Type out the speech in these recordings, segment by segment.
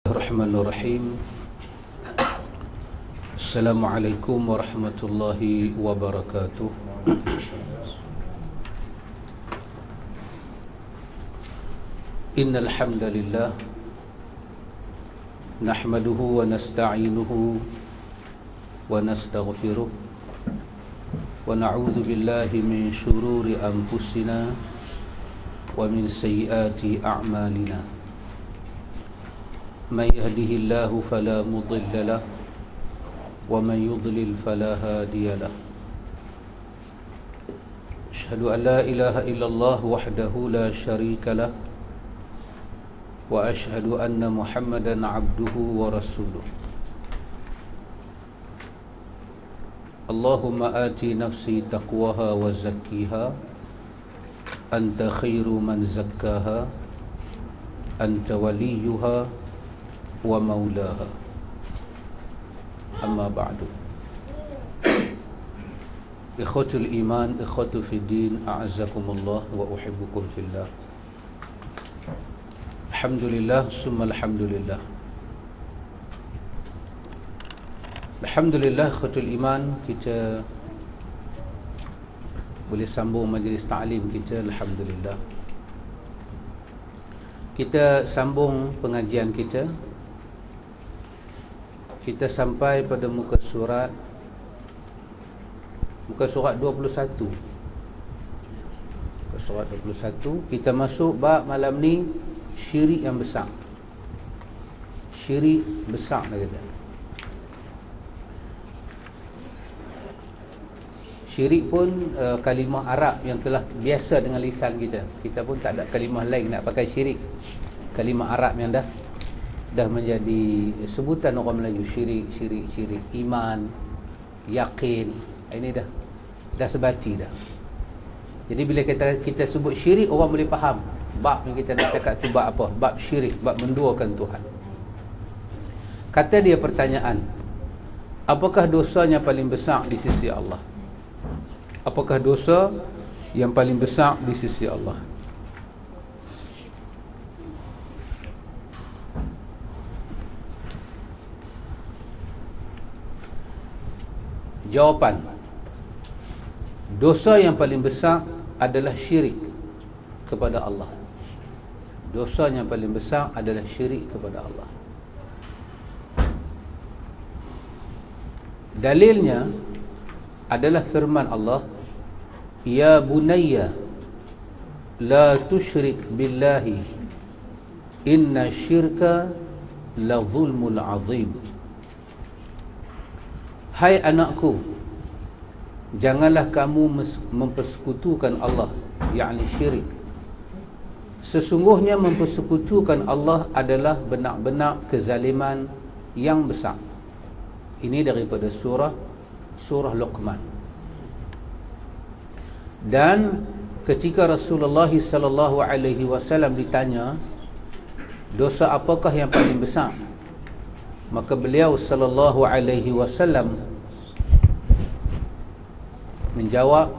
Bismillahirrahmanirrahim. Assalamualaikum warahmatullahi wabarakatuh. Innal hamdalillah nahmaduhu wa nasta'inuhu wa nastaghfiruh wa na'udzu billahi min shururi anfusina wa min sayyiati a'malina. Man yahdihillahu fala mudilla lahu wa man yudlil fala hadiya lahu. Asyhadu an la ilaha illallah wahdahu la syarika lahu wa asyhadu anna Muhammadan abduhu wa rasuluh. Allahumma ati nafsi taqwaha wa zakkiha anta khairu man zakkaha anta waliyuha wa maulaha. Amma ba'du. Ikhwatul iman, ikhwatu fid din, a'azzakumullah wa uhibbukum fillah. Alhamdulillah, summa alhamdulillah. Alhamdulillah, ikhwatul iman, kita boleh sambung majlis ta'lim kita. Alhamdulillah, kita sambung pengajian kita. Kita sampai pada muka surat 21. Muka surat 21. Kita masuk bab malam ni, syirik yang besar. Syirik besar dia kata. Syirik pun kalimah Arab yang telah biasa dengan lisan kita. Kita pun tak ada kalimah lain nak pakai syirik. Kalimah Arab yang dah menjadi sebutan orang Melayu. Syirik, iman, yakin, ini dah sebati dah. Jadi bila kita sebut syirik, orang boleh faham bab yang kita nak cakap tu bab apa? Bab syirik, bab menduakan Tuhan. Kata dia pertanyaan, apakah dosanya paling besar di sisi Allah? Apakah dosa yang paling besar di sisi Allah? Jawapan, dosa yang paling besar adalah syirik kepada Allah. Dosa yang paling besar adalah syirik kepada Allah. Dalilnya adalah firman Allah, ya bunayya la tusyrik billahi inna syirka la zulmul azim. Hai anakku, janganlah kamu mempersekutukan Allah, yakni syirik. Sesungguhnya mempersekutukan Allah adalah benar-benar kezaliman yang besar. Ini daripada surah Luqman. Dan ketika Rasulullah sallallahu alaihi wasallam ditanya, dosa apakah yang paling besar? Maka beliau sallallahu alaihi wasallam menjawab,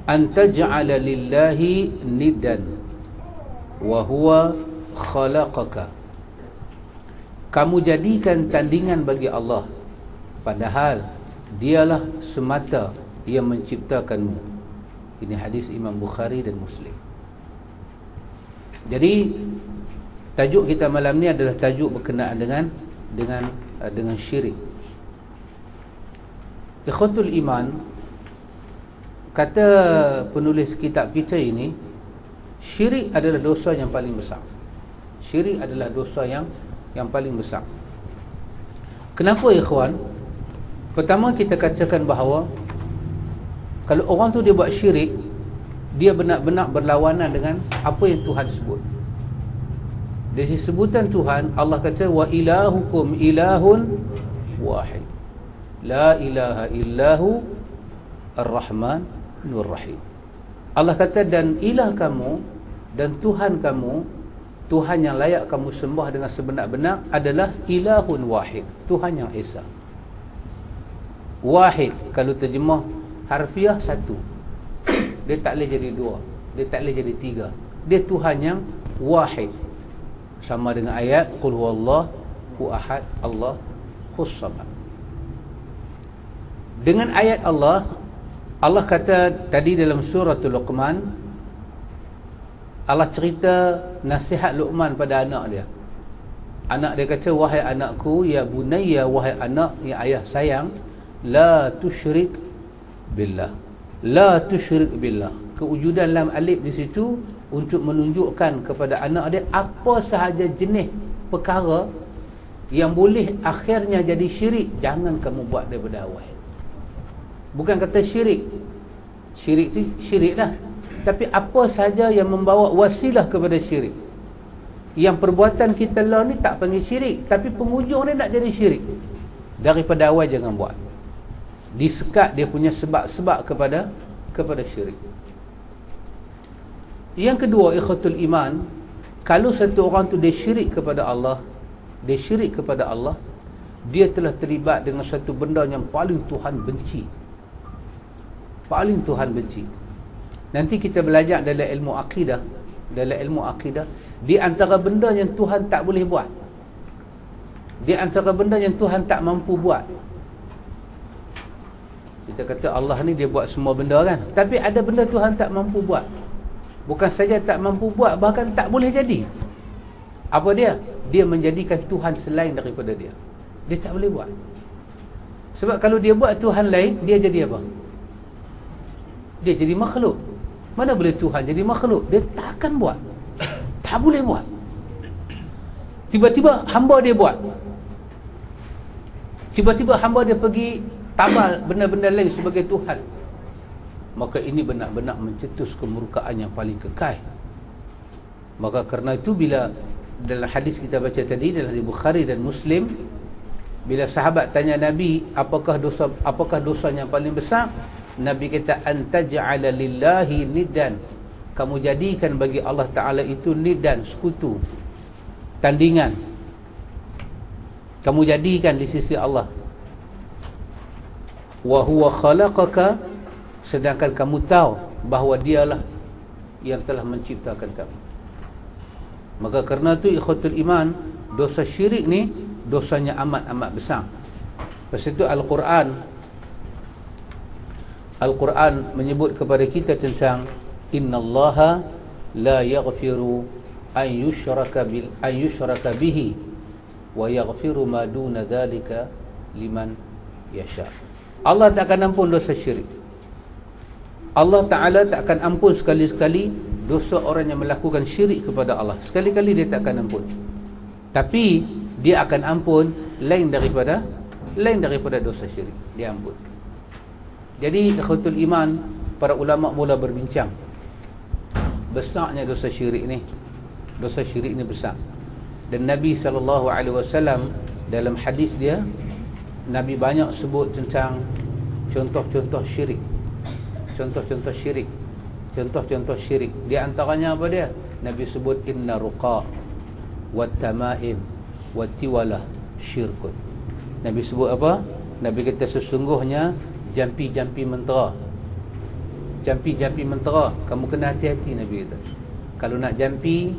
antaj'ala lillahi niddan wa huwa khalaqaka. Kamu jadikan tandingan bagi Allah, padahal dialah semata yang menciptakanmu. Ini hadis Imam Bukhari dan Muslim. Jadi tajuk kita malam ni adalah tajuk berkenaan dengan syirik. Ikhwatul iman, kata penulis kitab kita ini, syirik adalah dosa yang paling besar. Syirik adalah dosa yang paling besar. Kenapa ikhwan? Pertama, kita katakan bahawa kalau orang tu dia buat syirik, dia benar-benar berlawanan dengan apa yang Tuhan sebut. Dari sebutan Tuhan, Allah kata, wa ilahukum ilahun wahid, la ilaha illahu ar-rahmanur rahim. Allah kata, dan ilah kamu dan Tuhan kamu, Tuhan yang layak kamu sembah dengan sebenar-benar adalah ilahun wahid, Tuhan yang esa. Wahid kalau terjemah harfiah satu, dia tak boleh jadi dua, dia tak boleh jadi tiga. Dia Tuhan yang wahid. sama dengan ayat qul huwallahu ahad Allahus samad. Dengan ayat Allah kata tadi dalam suratul Luqman, Allah cerita nasihat Luqman pada anak dia. Anak dia kata, wahai anakku, ya bunayya, wahai anak yang ayah sayang, la tusyrik billah. La tusyrik billah. Kewujudan lam alif di situ untuk menunjukkan kepada anak dia apa sahaja jenis perkara yang boleh akhirnya jadi syirik, jangan kamu buat daripada awal. Bukan kata syirik. Syirik tu syirik lah. Tapi apa sahaja yang membawa wasilah kepada syirik. Yang perbuatan kita lah ni tak panggil syirik, tapi penghujung dia nak jadi syirik. Daripada awal jangan buat. Disekat dia punya sebab-sebab kepada syirik. Yang kedua, ikhwatul iman, kalau satu orang tu dia syirik kepada Allah, dia telah terlibat dengan satu benda yang paling Tuhan benci. Paling Tuhan benci. Nanti kita belajar dalam ilmu akidah, di antara benda yang Tuhan tak boleh buat, di antara benda yang Tuhan tak mampu buat. Kita kata Allah ni dia buat semua benda kan, tapi ada benda Tuhan tak mampu buat. Bukan saja tak mampu buat, bahkan tak boleh jadi. Apa dia? Dia menjadikan Tuhan selain daripada dia. Dia tak boleh buat. Sebab kalau dia buat Tuhan lain, dia jadi apa? Dia jadi makhluk. Mana boleh Tuhan jadi makhluk? Dia tak akan buat. Tak boleh buat. Tiba-tiba hamba dia buat. Tiba-tiba hamba dia pergi tabal benda-benda lain sebagai Tuhan. Maka ini benar-benar mencetus kemurkaan yang paling kekal. Maka kerana itu, bila dalam hadis kita baca tadi dalam Bukhari dan Muslim, bila sahabat tanya Nabi, apakah dosa yang paling besar? Nabi kata, antaj'ala lillahi niddan, kamu jadikan bagi Allah Ta'ala itu niddan, sekutu, tandingan. Kamu jadikan di sisi Allah. Wa huwa khalaqaka, sedangkan kamu tahu bahawa dialah yang telah menciptakan kamu. Maka kerana itu, ikhwatul iman, dosa syirik ni dosanya amat-amat besar. Lepas itu Al-Quran menyebut kepada kita tentang innallaha la yaghfiru an yushraka bihi wa yaghfiru ma duna dhalika liman yasha. Allah tak akan ampun dosa syirik. Allah Ta'ala tak akan ampun sekali-sekali dosa orang yang melakukan syirik kepada Allah. Sekali-kali dia tak akan ampun. Tapi dia akan ampun lain daripada dosa syirik. Dia ampun. Jadi ikhwatul iman, para ulama mula berbincang besarnya dosa syirik ni. Dosa syirik ni besar. Dan Nabi SAW dalam hadis dia, Nabi banyak sebut tentang contoh-contoh syirik. Contoh-contoh syirik. Di antaranya apa dia? Nabi sebut inna ruqa wat tamaim wat tiwalah syirkun. Nabi sebut apa? Nabi kata sesungguhnya jampi-jampi mentera. Jampi-jampi mentera, kamu kena hati-hati, Nabi kata. Kalau nak jampi,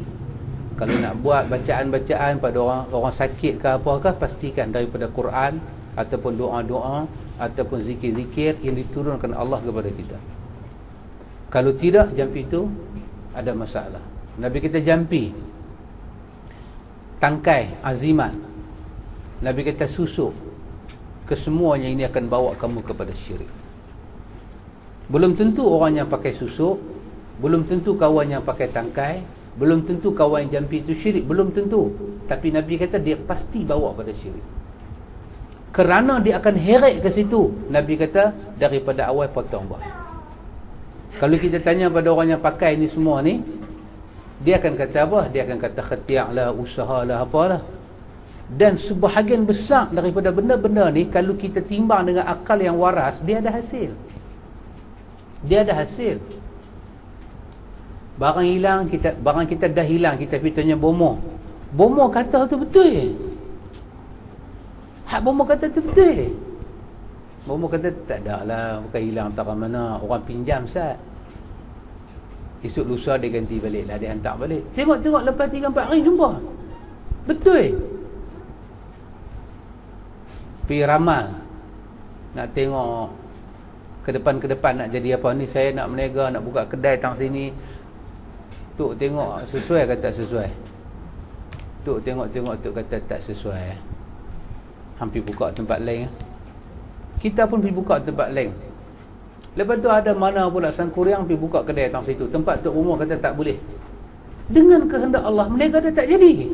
kalau nak buat bacaan-bacaan pada orang sakit ke apakah, pastikan daripada Quran ataupun doa-doa ataupun zikir-zikir yang diturunkan Allah kepada kita. Kalau tidak, jampi itu ada masalah. Nabi kata jampi, tangkai, azimat, Nabi kata susuk, kesemuanya ini akan bawa kamu kepada syirik. Belum tentu orang yang pakai susuk, belum tentu kawan yang pakai tangkai, belum tentu kawan yang jampi itu syirik, belum tentu. Tapi Nabi kata dia pasti bawa pada syirik. Kerana dia akan heret ke situ, Nabi kata daripada awal potong buah. Kalau kita tanya pada orang yang pakai ni semua ni, dia akan kata apa? Dia akan kata khatiak lah, usaha lah, apalah. Dan sebahagian besar daripada benda-benda ni, kalau kita timbang dengan akal yang waras, dia ada hasil. Dia ada hasil. Barang hilang, barang kita dah hilang, kita pergi tanya bomoh. Bomoh kata tu betul. Hak bomoh kata tu betul. Bomoh kata tak ada lah, bukan hilang antara mana, orang pinjam Ustaz. Esok lusa dia ganti balik lah, dia hantar balik. Tengok lepas 3-4 hari jumpa. Betul. Pergi ramal, nak tengok ke depan nak jadi apa ni, saya nak berniaga, nak buka kedai tang sini. Tok tengok sesuai ke tak sesuai. Tok tengok tok kata tak sesuai. Hampir buka tempat lain. Kita pun pergi buka tempat lain. Lepas tu ada mana pula Sangkuriang pergi buka kedai tang situ. Tempat tok rumah kata tak boleh. Dengan kehendak Allah, mereka dah tak jadi.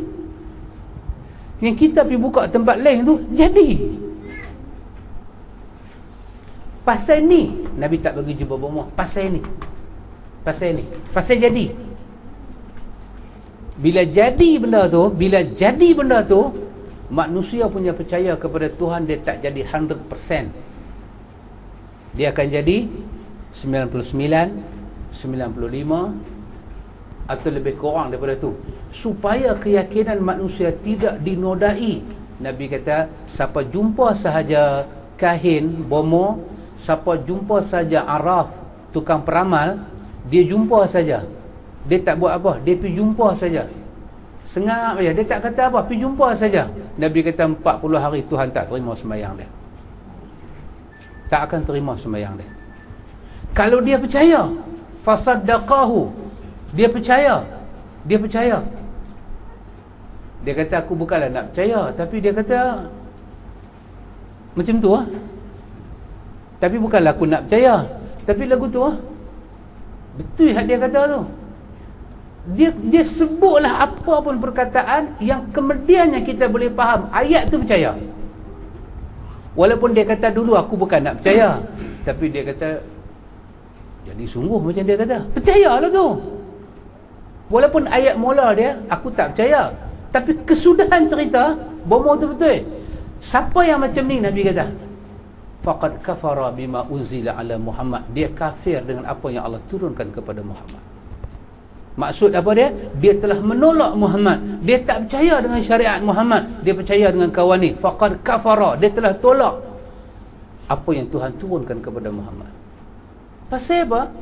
Yang kita pergi buka tempat lain tu jadi. Pasal ni Nabi tak bagi jubah berumah. Pasal ni pasal jadi. Bila jadi benda tu, manusia punya percaya kepada Tuhan dia tak jadi 100%. Dia akan jadi 99, 95 atau lebih kurang daripada tu, supaya keyakinan manusia tidak dinodai. Nabi kata, siapa jumpa sahaja kahin, bomo, siapa jumpa saja araf, tukang peramal, dia jumpa saja. Dia tak buat apa, dia pergi jumpa saja. Sengap saja, dia tak kata apa, pergi jumpa saja. Nabi kata 40 hari Tuhan tak terima sembahyang dia. Tak akan terima sembahyang dia. Kalau dia percaya, fasaddaqahu, dia percaya. Dia kata aku bukanlah nak percaya, tapi dia kata macam tu lah. Tapi bukanlah aku nak percaya, tapi lagu tu lah. Betul yang dia kata tu. Dia sebutlah apa pun perkataan yang kemudiannya kita boleh faham ayat tu percaya. Walaupun dia kata dulu aku bukan nak percaya, tapi dia kata jadi sungguh macam dia kata, percayalah tu. Walaupun ayat mula dia aku tak percaya, tapi kesudahan cerita bomo tu betul. Siapa yang macam ni, Nabi kata faqad kafara bima unzila ala Muhammad, dia kafir dengan apa yang Allah turunkan kepada Muhammad. Maksud apa dia? Dia telah menolak Muhammad. Dia tak percaya dengan syariat Muhammad. Dia percaya dengan kawan ni. Faqad kafara. Dia telah tolak apa yang Tuhan turunkan kepada Muhammad. Pasal apa?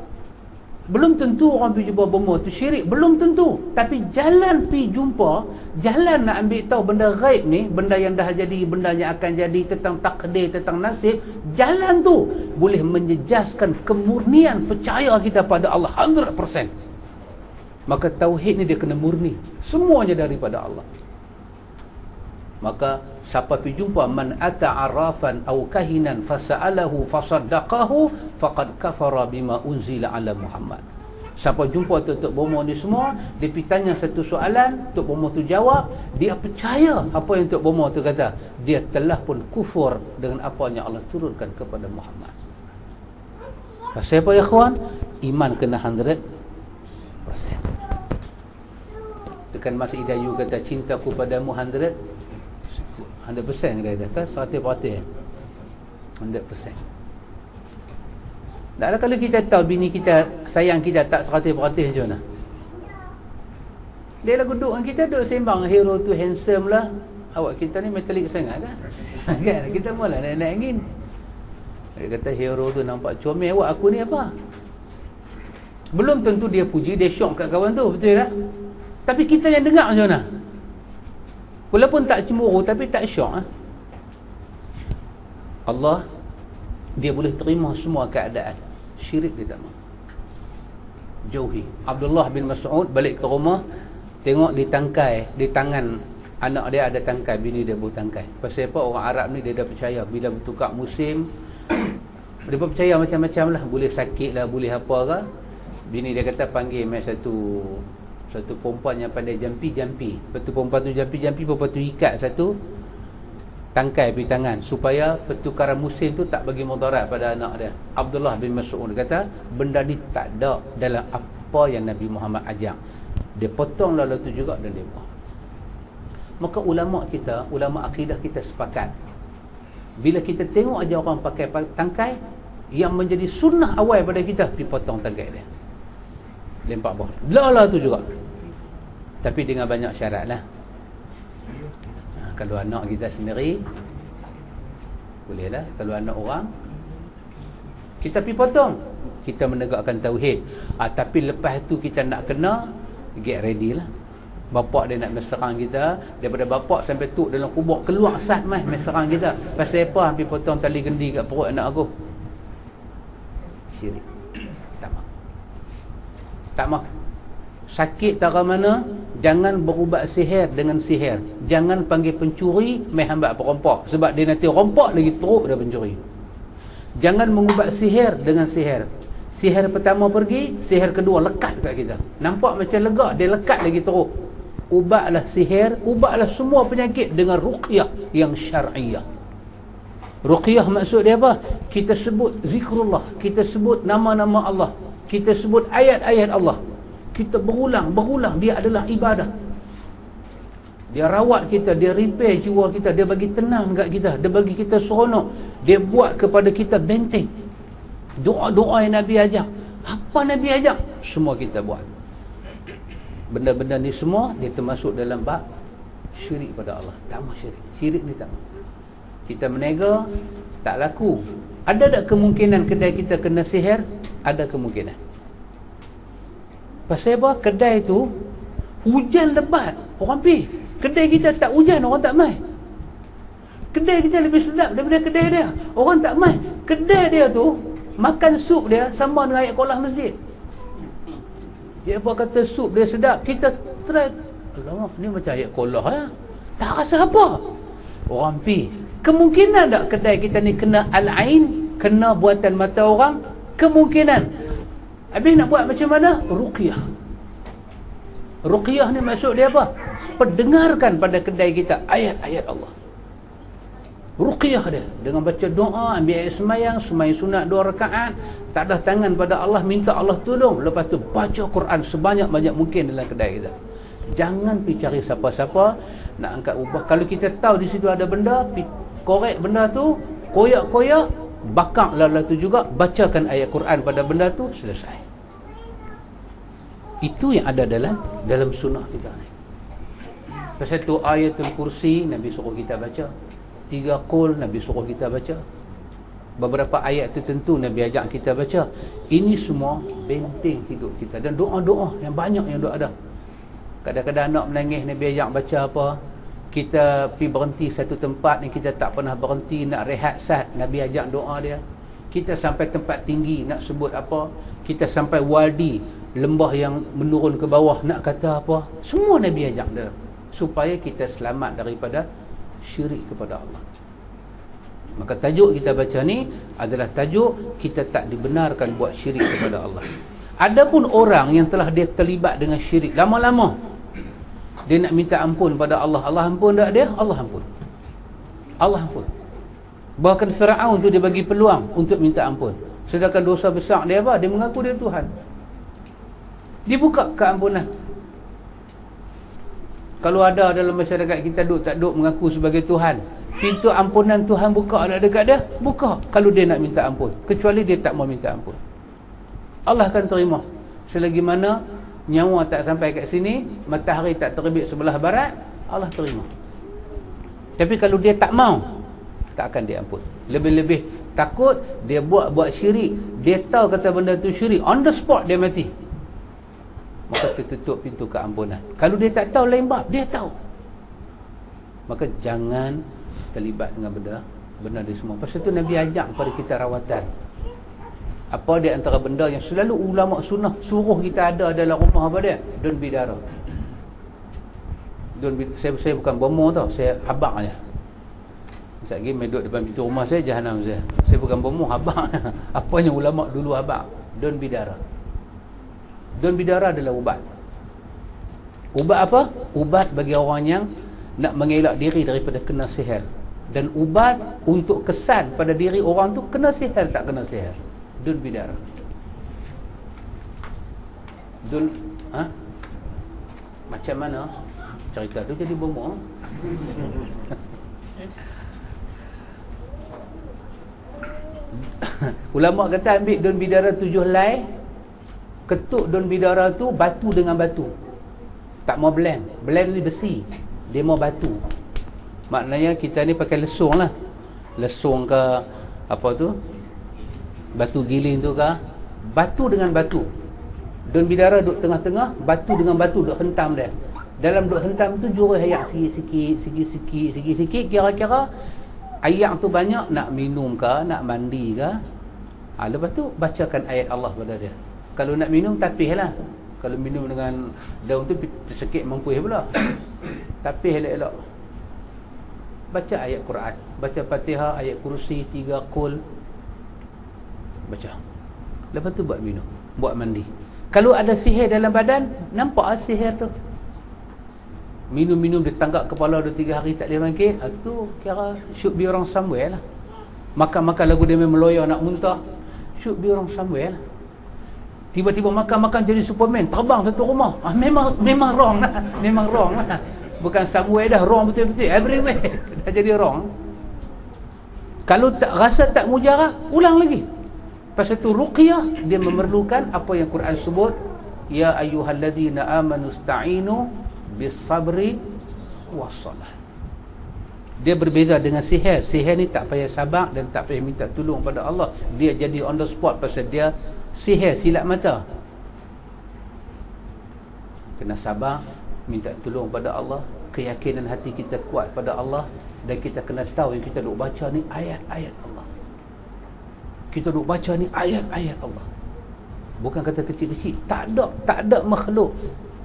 Belum tentu orang pergi jumpa bomo tu syirik. Belum tentu. Tapi jalan pergi jumpa, jalan nak ambil tahu benda ghaib ni, benda yang dah jadi, benda yang akan jadi, tentang takdir, tentang nasib, jalan tu boleh menjejaskan kemurnian percaya kita pada Allah 100%. Maka tauhid ni dia kena murni, semuanya daripada Allah. Maka siapa pergi jumpa man ata arafan aw kahinan fasa'alahu fasaddaqahu faqad kafara bima unzila ala Muhammad. Siapa jumpa Tok Bomo ni semua, dia pergi tanya satu soalan, Tok Bomo tu jawab, dia percaya apa yang Tok Bomo tu kata, dia telah pun kufur dengan apa yang Allah turunkan kepada Muhammad. Pasal apa ya kawan? Iman kena 100%. Tekan Mas Idayu kata cintaku padamu 100% dia kata 100%. 100%. Taklah kalau kita tahu bini kita sayang kita tak 100% macam mana? Dia lah duduk dengan kita, duduk sembang, hero tu handsome lah, awak kita ni metalik sangat kan? Kan kita malah naik angin. Dia kata hero tu nampak comel, awak aku ni apa? Belum tentu dia puji, dia syok kat kawan tu, betul tak? Tapi kita yang dengar macam mana? Walaupun tak cemburu, tapi tak syok. Allah, dia boleh terima semua keadaan. Syirik dia tak mahu. Jauhi. Abdullah bin Mas'ud balik ke rumah, tengok di tangkai, di tangan anak dia ada tangkai, bini dia bawa tangkai. Pasal apa? Orang Arab ni dia dah percaya bila bertukar musim, dia percaya macam-macam lah. Boleh sakit lah, boleh apa ke. Bini dia kata panggil satu perempuan yang pandai jampi-jampi. Lepas tu perempuan tu jampi-jampi, perempuan tu ikat satu tangkai di tangan supaya pertukaran musim tu tak bagi mudarat pada anak dia. Abdullah bin Mas'ud kata benda ni tak ada dalam apa yang Nabi Muhammad ajar. Dia potong lalu tu juga dan dia buang. Maka ulama kita, ulama akidah kita sepakat, bila kita tengok aja orang pakai tangkai, yang menjadi sunnah awal pada kita pergi potong tangkai dia, lempak bawah lah tu juga, tapi dengan banyak syarat lah. Kalau anak kita sendiri boleh lah. Kalau anak orang kita pergi potong, kita menegakkan tauhid. Tapi lepas tu kita nak kena, get ready lah. Bapak dia nak serang kita, daripada bapak sampai tok dalam kubur keluar sat mai serang kita. Pasal apa? Hampir potong tali gendi kat perut anak aku. Syirik. Tak mau. Tak mau. Sakit tak ke mana, jangan berubat sihir dengan sihir. Jangan panggil pencuri mai hamba perampok, sebab dia nanti rompak lagi teruk dah pencuri. Jangan mengubat sihir dengan sihir. Sihir pertama pergi, sihir kedua lekat kat kita. Nampak macam lega, dia lekat lagi teruk. Ubatlah sihir, ubatlah semua penyakit dengan ruqyah yang syar'iyah. Ruqyah maksud dia apa? Kita sebut zikrullah, kita sebut nama-nama Allah, kita sebut ayat-ayat Allah. Kita berulang, dia adalah ibadah. Dia rawat kita, dia repair jiwa kita, dia bagi tenang kat kita, dia bagi kita seronok, dia buat kepada kita benteng. Doa-doa yang Nabi ajak, apa Nabi ajak, semua kita buat. Benda-benda ni semua dia termasuk dalam bab syirik pada Allah. Tak mahu syirik. Syirik ni tak mahu. Kita menega, tak laku. Ada tak kemungkinan kedai kita kena sihir? Ada kemungkinan. Pasal apa? Kedai tu hujan lebat, orang pergi. Kedai kita tak hujan, orang tak mai. Kedai kita lebih sedap daripada kedai dia, orang tak mai. Kedai dia tu makan sup dia sama dengan ayat qolah masjid. Dia apa kata sup dia sedap, kita try, alamak ni macam ayat qolah ya. Tak rasa apa. Orang pergi. Kemungkinan tak kedai kita ni kena al-ain, kena buatan mata orang? Kemungkinan. Habis nak buat macam mana? Ruqyah. Ruqyah ni maksud dia apa? Pendengarkan pada kedai kita ayat-ayat Allah. Ruqyah dia dengan baca doa, ambil ayat semayang sunat 2 rakaat, tak ada tangan pada Allah, minta Allah tolong, lepas tu baca Quran sebanyak-banyak mungkin dalam kedai kita. Jangan pergi cari siapa-siapa nak angkat ubah. Kalau kita tahu di situ ada benda, korek benda tu, koyak-koyak, bakar lalu tu juga, bacakan ayat Quran pada benda tu, selesai. Itu yang ada dalam sunnah kita ni. Pasal tu ayatul kursi Nabi suruh kita baca, 3 qul Nabi suruh kita baca, beberapa ayat tertentu Nabi ajak kita baca. Ini semua benteng hidup kita. Dan doa-doa yang banyak yang doa ada. Kadang-kadang anak menangis, Nabi ajak baca apa, kita pergi berhenti satu tempat yang kita tak pernah berhenti, nak rehat sat, Nabi ajak doa dia. Kita sampai tempat tinggi, nak sebut apa, kita sampai wadi, lembah yang menurun ke bawah, nak kata apa, semua Nabi ajak dia, supaya kita selamat daripada syirik kepada Allah. Maka tajuk kita baca ni adalah tajuk kita tak dibenarkan buat syirik kepada Allah. Adapun orang yang telah dia terlibat dengan syirik lama-lama, dia nak minta ampun pada Allah, Allah ampun tak dia? Allah ampun. Allah ampun. Bahkan Firaun tu dia bagi peluang untuk minta ampun, sedangkan dosa besar dia apa? Dia mengaku dia Tuhan. Dibuka keampunan. Kalau ada dalam masyarakat kita tak duk mengaku sebagai Tuhan, pintu ampunan Tuhan buka ada dekat dia? Buka kalau dia nak minta ampun. Kecuali dia tak mau minta ampun, Allah akan terima. Selagi mana nyawa tak sampai kat sini, matahari tak terbit sebelah barat, Allah terima. Tapi kalau dia tak mau, tak akan diampun. Lebih-lebih takut dia buat syirik, dia tahu kata benda tu syirik, on the spot dia mati, maka tertutup pintu keampunan. Kalau dia tak tahu lain bab, dia tahu, maka jangan terlibat dengan benda dia semua. Pasal tu Nabi ajak kepada kita rawatan. Apa dia antara benda yang selalu ulama sunnah suruh kita ada dalam rumah, apa dia? Daun bidara. Saya bukan bomoh tau, saya habaq aja. Sekejap lagi main duduk depan pintu rumah saya, jahanam saya. Saya bukan bomoh, habaq. Apa yang ulama dulu habaq? Daun bidara. Daun bidara adalah ubat. Ubat apa? Ubat bagi orang yang nak mengelak diri daripada kena sihir. Dan ubat untuk kesan pada diri orang tu, kena sihir tak kena sihir. Daun bidara. Daun, macam mana cerita tu jadi bomoh? Ulama kata ambil daun bidara 7 helai, ketuk daun bidara tu batu dengan batu. Tak mau blend ni besi, dia mau batu. Maknanya kita ni pakai lesung lah, lesung ke apa tu, batu giling tu ke, batu dengan batu. Daun bidara duduk tengah-tengah, batu dengan batu duduk hentam dia. Dalam duk hentam tu jurus ayat sikit-sikit, kira-kira ayat tu banyak, nak minum ke, nak mandi ke. Lepas tu bacakan ayat Allah pada dia. Kalau nak minum, tapih lah. Kalau minum dengan daun tu tersekit mempuih pula. Tapih elok-elok. Baca ayat Quran, baca Fatihah, ayat kursi, 3 qul. Baca. Lepas tu buat minum, buat mandi. Kalau ada sihir dalam badan, nampak sihir tu. Minum-minum dia tanggap kepala 2-3 hari tak boleh bangkit, tu kira should be orang somewhere lah. Makan-makan lagu dia memang loya nak muntah, should be orang somewhere lah. Tiba-tiba makan-makan jadi Superman, terbang satu rumah. Memang wrong lah. Memang wrong lah. Bukan somewhere dah, wrong betul-betul. Everywhere dah jadi wrong. Kalau tak rasa tak mujarah, ulang lagi. Pasal tu ruqyah, dia memerlukan apa yang Quran sebut, ya ayyuhalladzina amanu ista'inu bis-sabri was-salah. Dia berbeza dengan sihir. Sihir ni tak payah sabar dan tak payah minta tolong pada Allah. Dia jadi on the spot pasal dia sihir, silap mata. Kena sabar, minta tolong pada Allah, keyakinan hati kita kuat pada Allah, dan kita kena tahu yang kita duk baca ni ayat-ayat Allah. Kita duk baca ni ayat-ayat Allah. Bukan kata kecil-kecil. Tak ada makhluk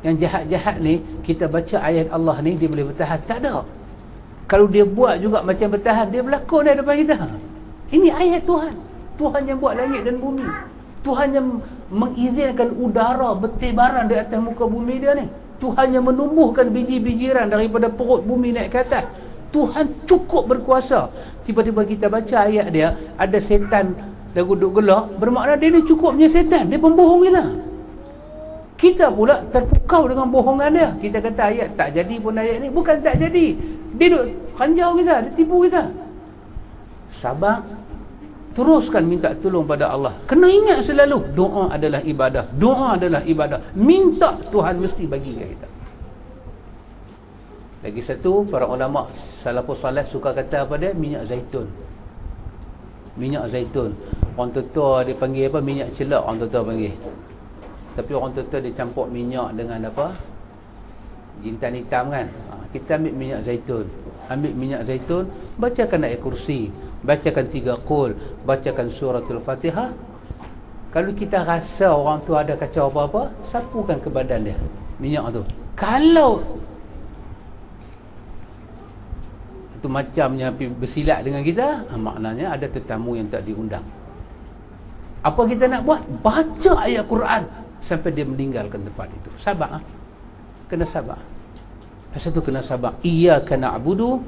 yang jahat-jahat ni, kita baca ayat Allah ni, dia boleh bertahan. Tak ada. Kalau dia buat juga macam bertahan, dia berlakon di depan kita. Ini ayat Tuhan. Tuhan yang buat langit dan bumi. Tuhan yang mengizinkan udara bertebaran di atas muka bumi dia ni. Tuhan yang menumbuhkan biji-bijiran daripada perut bumi naik ke atas. Tuhan cukup berkuasa. Tiba-tiba kita baca ayat dia, ada setan dah duduk gelak, bermakna dia ni cukup punya setan, dia pembohong kita. Kita pula terpukau dengan bohongan dia. Kita kata ayat tak jadi pun, ayat ni bukan tak jadi, dia duk kanjau kita, dia tipu kita. Sabar, teruskan minta tolong pada Allah. Kena ingat selalu, doa adalah ibadah. Doa adalah ibadah. Minta, Tuhan mesti bagi kita. Lagi satu, para ulama salafus salih suka kata apa dia? Minyak zaitun. Minyak zaitun. Orang tua dia panggil apa? Minyak celak orang tua panggil. Tapi orang tua dia campur minyak dengan apa? Jintan hitam kan. Kita ambil minyak zaitun. Ambil minyak zaitun, bacakan ayat kursi, bacakan 3 qul, bacakan suratul Fatihah. Kalau kita rasa orang tu ada kacau apa-apa, sapukan ke badan dia minyak tu. Kalau itu macamnya bersilat dengan kita, maknanya ada tetamu yang tak diundang. Apa kita nak buat? Baca ayat Quran sampai dia meninggalkan tempat itu. Sabar. Kena sabar. Pasal tu kena sabar. Iyyaka na'budu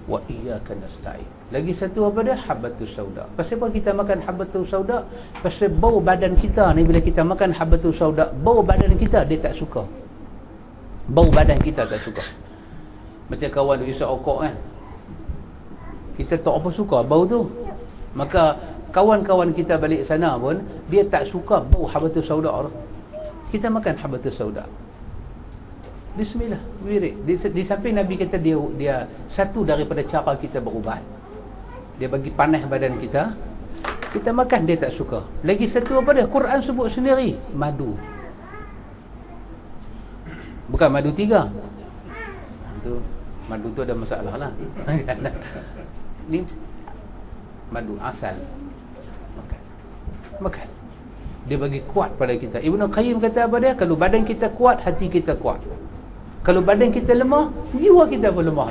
wa iyyaka nasta'in. Lagi satu apa dia? Habbatus sauda. Pasal apa kita makan habbatus sauda? Pasal bau badan kita ni, bila kita makan habbatus sauda, bau badan kita dia tak suka. Bau badan kita tak suka. Macam kawan duk isap okok kan, kita tak apa suka bau tu. Maka kawan-kawan kita balik sana pun, dia tak suka bau habbatus sauda tu. Kita makan habbatus sauda. Bismillah, wirid. Di samping Nabi kata dia satu daripada cara kita berubat. Dia bagi panas badan kita. Kita makan, dia tak suka. Lagi satu apa dia? Quran sebut sendiri, madu. Bukan madu 3. Madu tu ada masalah lah. Ni madu asal. Makan. Dia bagi kuat pada kita. Ibnu Qayyim kata apa dia? Kalau badan kita kuat, hati kita kuat. Kalau badan kita lemah, jiwa kita pun lemah.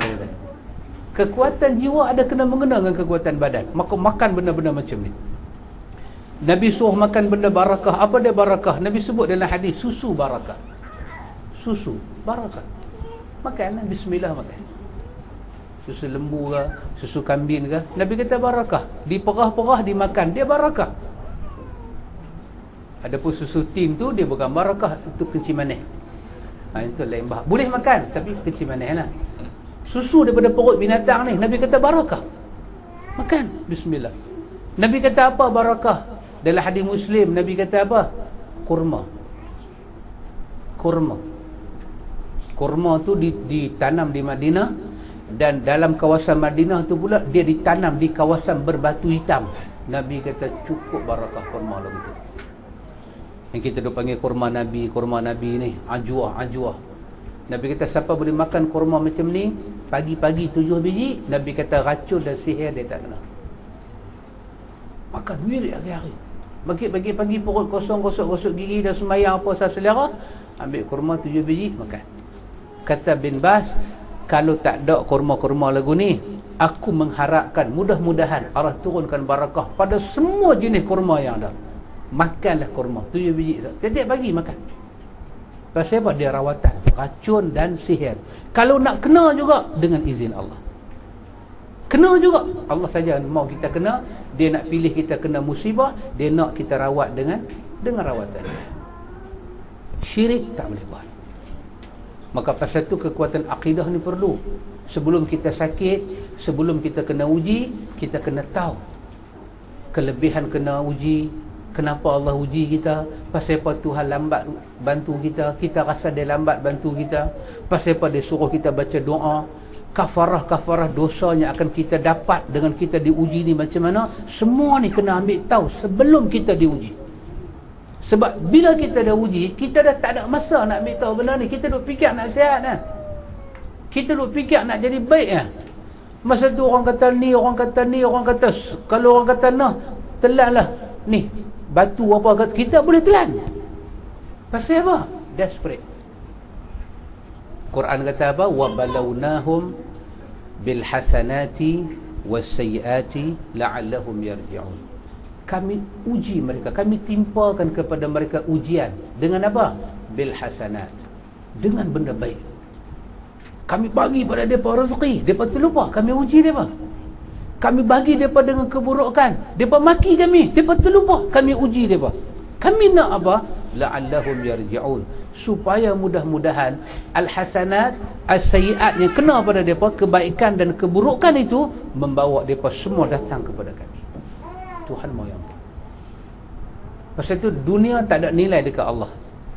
Kekuatan jiwa ada kena mengena dengan kekuatan badan. Maka makan benda-benda macam ni. Nabi suruh makan benda barakah. Apa dia barakah? Nabi sebut dalam hadis, susu barakah. Susu barakah. Makan, bismillah makan. Susu lembu ke, susu kambing ke, Nabi kata barakah. Diperah-perah dimakan, dia barakah. Adapun susu tin tu dia bukan barakah, itu kencing manis. Itu lain bah. Boleh makan tapi kencing manis lah. Susu daripada perut binatang ni, Nabi kata barakah. Makan, bismillah. Nabi kata apa barakah? Dalam hadis Muslim, Nabi kata apa? Kurma. Kurma tu ditanam di Madinah, dan dalam kawasan Madinah tu pula dia ditanam di kawasan berbatu hitam. Nabi kata cukup barakah kurma lagu tu. Yang kita dah panggil kurma Nabi ni, ajwah. Nabi kata siapa boleh makan kurma macam ni pagi-pagi 7 biji, Nabi kata racun dan sihir dia tak kena. Makan wirid hari-hari. Bagi pagi perut kosong, gosok gigi dan semayang apa asal selera, ambil kurma 7 biji makan. Kata bin Bas, kalau tak ada kurma-kurma lagu ni, aku mengharapkan mudah-mudahan Allah turunkan barakah pada semua jenis kurma yang ada. Makanlah kurma 7 biji setiap pagi makan. Pasal apa? Dia rawatan racun dan sihir. Kalau nak kena juga dengan izin Allah. Kena juga. Allah saja mau kita kena. Dia nak pilih kita kena musibah, dia nak kita rawat dengan rawatan. Syirik tak boleh buat. Maka pasal tu kekuatan akidah ni perlu. Sebelum kita sakit, sebelum kita kena uji, kita kena tahu kelebihan kena uji. Kenapa Allah uji kita? Pasal apa Tuhan lambat bantu kita? Kita rasa dia lambat bantu kita. Pasal apa dia suruh kita baca doa? Kafarah dosanya akan kita dapat dengan kita diuji ni macam mana? Semua ni kena ambil tahu sebelum kita diuji. Sebab bila kita dah uji, kita dah tak ada masa nak ambil tahu benda ni. Kita duk fikir nak sihat lah. Kita duk fikir nak jadi baik lah. Masa tu orang kata ni, orang kata kalau orang kata nah, telan lah ni batu apa, kita boleh telan. Pasal apa? Desperate. Quran kata apa? Wa balawnahum bil hasanati was sayyiati la'allahum yarji'un. Kami uji mereka, kami timpakan kepada mereka ujian dengan apa? Bil hasanat, dengan benda baik. Kami bagi pada mereka rezeki, mereka terlupa, kami uji mereka. Kami bagi mereka dengan keburukan, mereka maki kami, mereka terlupa, kami uji mereka. Kami nak apa? La'allahum yarji'un, supaya mudah-mudahan al-hasanat as-sayyiat yang kena pada mereka, kebaikan dan keburukan itu membawa mereka semua datang kepada kami. Tuhan mau yang pasal itu dunia tak ada nilai dekat Allah.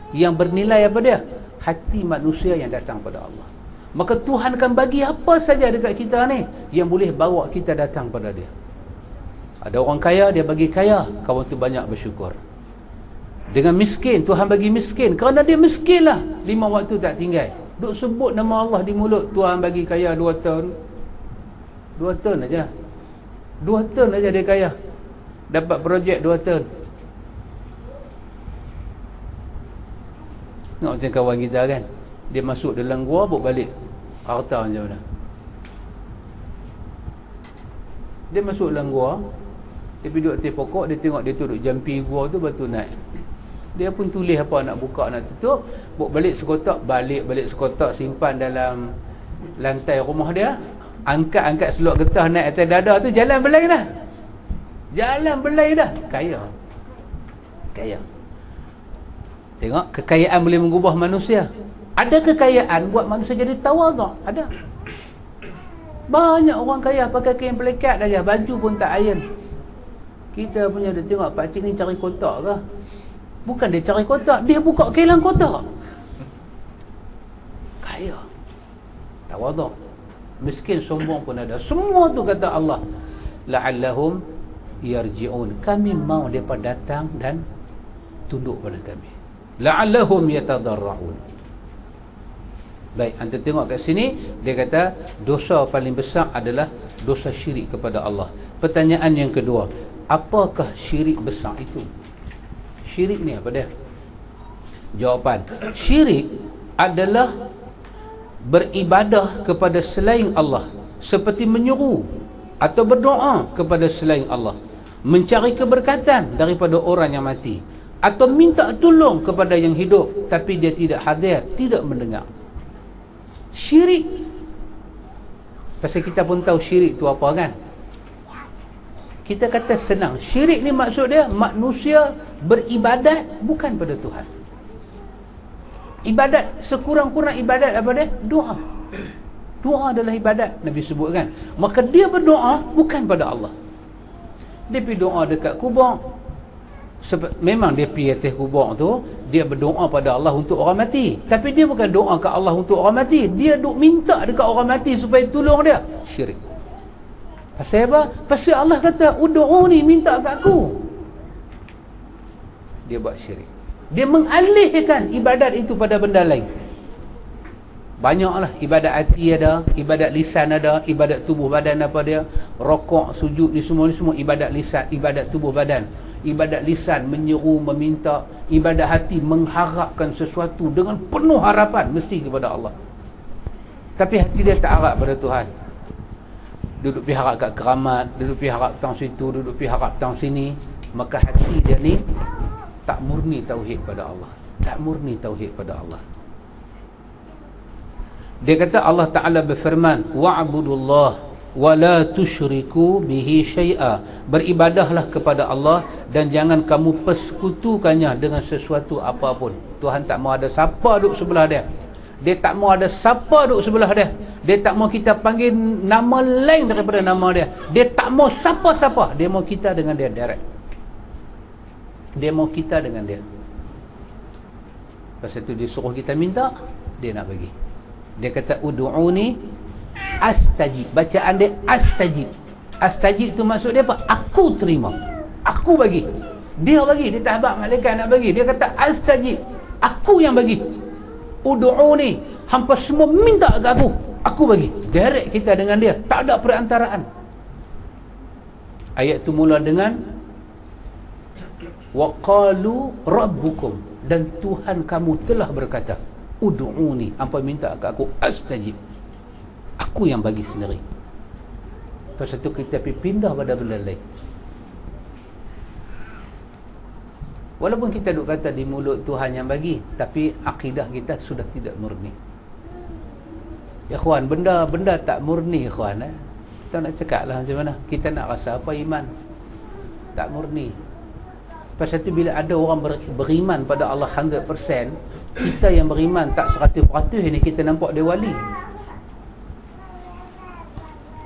Yang bernilai apa dia? Hati manusia yang datang pada Allah. Maka Tuhan akan bagi apa saja dekat kita ni yang boleh bawa kita datang pada dia. Ada orang kaya, dia bagi kaya, kawan tu banyak bersyukur. Dengan miskin, Tuhan bagi miskin kerana dia miskin lah, 5 waktu tak tinggal. Duk sebut nama Allah di mulut, Tuhan bagi kaya 2 tahun. 2 tahun aja. 2 tahun aja dia kaya. Dapat projek 2 tahun. Nak macam kawan kita kan, dia masuk dalam gua, bawa balik harta macam mana. Dia masuk dalam gua, dia pergi duduk atas pokok, dia tengok dia tu duduk jampi gua tu, batu naik. Dia pun tulis apa nak buka nak tutup, bawa balik sekotak, balik sekotak, simpan dalam lantai rumah dia. Angkat selok getah naik atas dada tu, jalan belai dah. Jalan belai dah. Kaya. Tengok, kekayaan boleh mengubah manusia. Ada kekayaan buat manusia jadi tawaduk. Ada. Banyak orang kaya pakai kain pelekat aja, baju pun tak iron. Kita punya dia tengok pakcik ni cari kotak ke? Bukan dia cari kotak, dia buka kilang kotak. Kaya. Tawaduk. Miskin sombong pun ada. Semua tu kata Allah, la'allahum yarji'un. Kami mau mereka datang dan tunduk pada kami. La'allahum yatadarra'un. Baik, anda tengok kat sini, dia kata dosa paling besar adalah dosa syirik kepada Allah. Pertanyaan yang kedua, apakah syirik besar itu? Syirik ni apa dia? Jawapan, syirik adalah beribadah kepada selain Allah, seperti menyuruh atau berdoa kepada selain Allah, mencari keberkatan daripada orang yang mati, atau minta tolong kepada yang hidup tapi dia tidak hadir, tidak mendengar. Syirik, pasal kita pun tahu syirik tu apa kan. Kita kata senang, syirik ni maksud dia manusia beribadat bukan pada Tuhan. Ibadat, sekurang-kurang ibadat apa dia? Doa. Doa adalah ibadat, Nabi sebut kan. Maka dia berdoa bukan pada Allah. Dia pergi doa dekat kubur. Memang dia pergi atas kubur tu, dia berdoa pada Allah untuk orang mati. Tapi dia bukan doa ke Allah untuk orang mati, dia duk minta dekat orang mati supaya tolong dia. Syirik. Pasal apa? Pasal Allah kata, ud'uni, minta kat aku. Dia buat syirik. Dia mengalihkan ibadat itu pada benda lain. Banyaklah ibadat hati ada, ibadat lisan ada, ibadat tubuh badan apa dia, rokok, sujud ni semua ibadat lisan, ibadat tubuh badan. Ibadat lisan menyeru, meminta, ibadat hati mengharapkan sesuatu dengan penuh harapan mesti kepada Allah. Tapi hati dia tak harap pada Tuhan. Duduk pergi harap kat keramat, duduk pergi harap tang situ, duduk pergi harap tang sini, maka hati dia ni tak murni tauhid pada Allah. Tak murni tauhid pada Allah. Dia kata Allah Ta'ala berfirman, wa'budullah wa la tusyriku bihi syai'a. Beribadahlah kepada Allah dan jangan kamu persekutukannya dengan sesuatu apapun. Tuhan tak mau ada siapa duduk sebelah dia. Dia tak mau ada siapa duduk sebelah dia. Dia tak mau kita panggil nama lain daripada nama dia. Dia tak mau siapa-siapa. Dia mau kita dengan dia direct. Dia mau kita dengan dia. Pasal tu dia suruh kita minta, dia nak bagi. Dia kata ud'uni astajib. Bacaan dia astajib. Astajib tu maksud dia apa? Aku terima, aku bagi. Dia bagi, dia tak habaq malaikat nak bagi. Dia kata astajib, aku yang bagi. Ud'uni, hampa semua minta ke aku bagi. Direct kita dengan dia, tak ada perantaraan. Ayat tu mula dengan wa qalu rabbukum, dan Tuhan kamu telah berkata, ud'uni, hampa minta ke aku, astajib, aku yang bagi sendiri. Pasal tu kita pergi pindah pada benda lain. Walaupun kita duk kata di mulut Tuhan yang bagi, tapi akidah kita sudah tidak murni. Ya ikhwan, benda tak murni ikhwan, kita nak cakap lah macam mana. Kita nak rasa apa iman tak murni. Pasal tu bila ada orang beriman pada Allah 100%, kita yang beriman tak 100% ni kita nampak dia wali.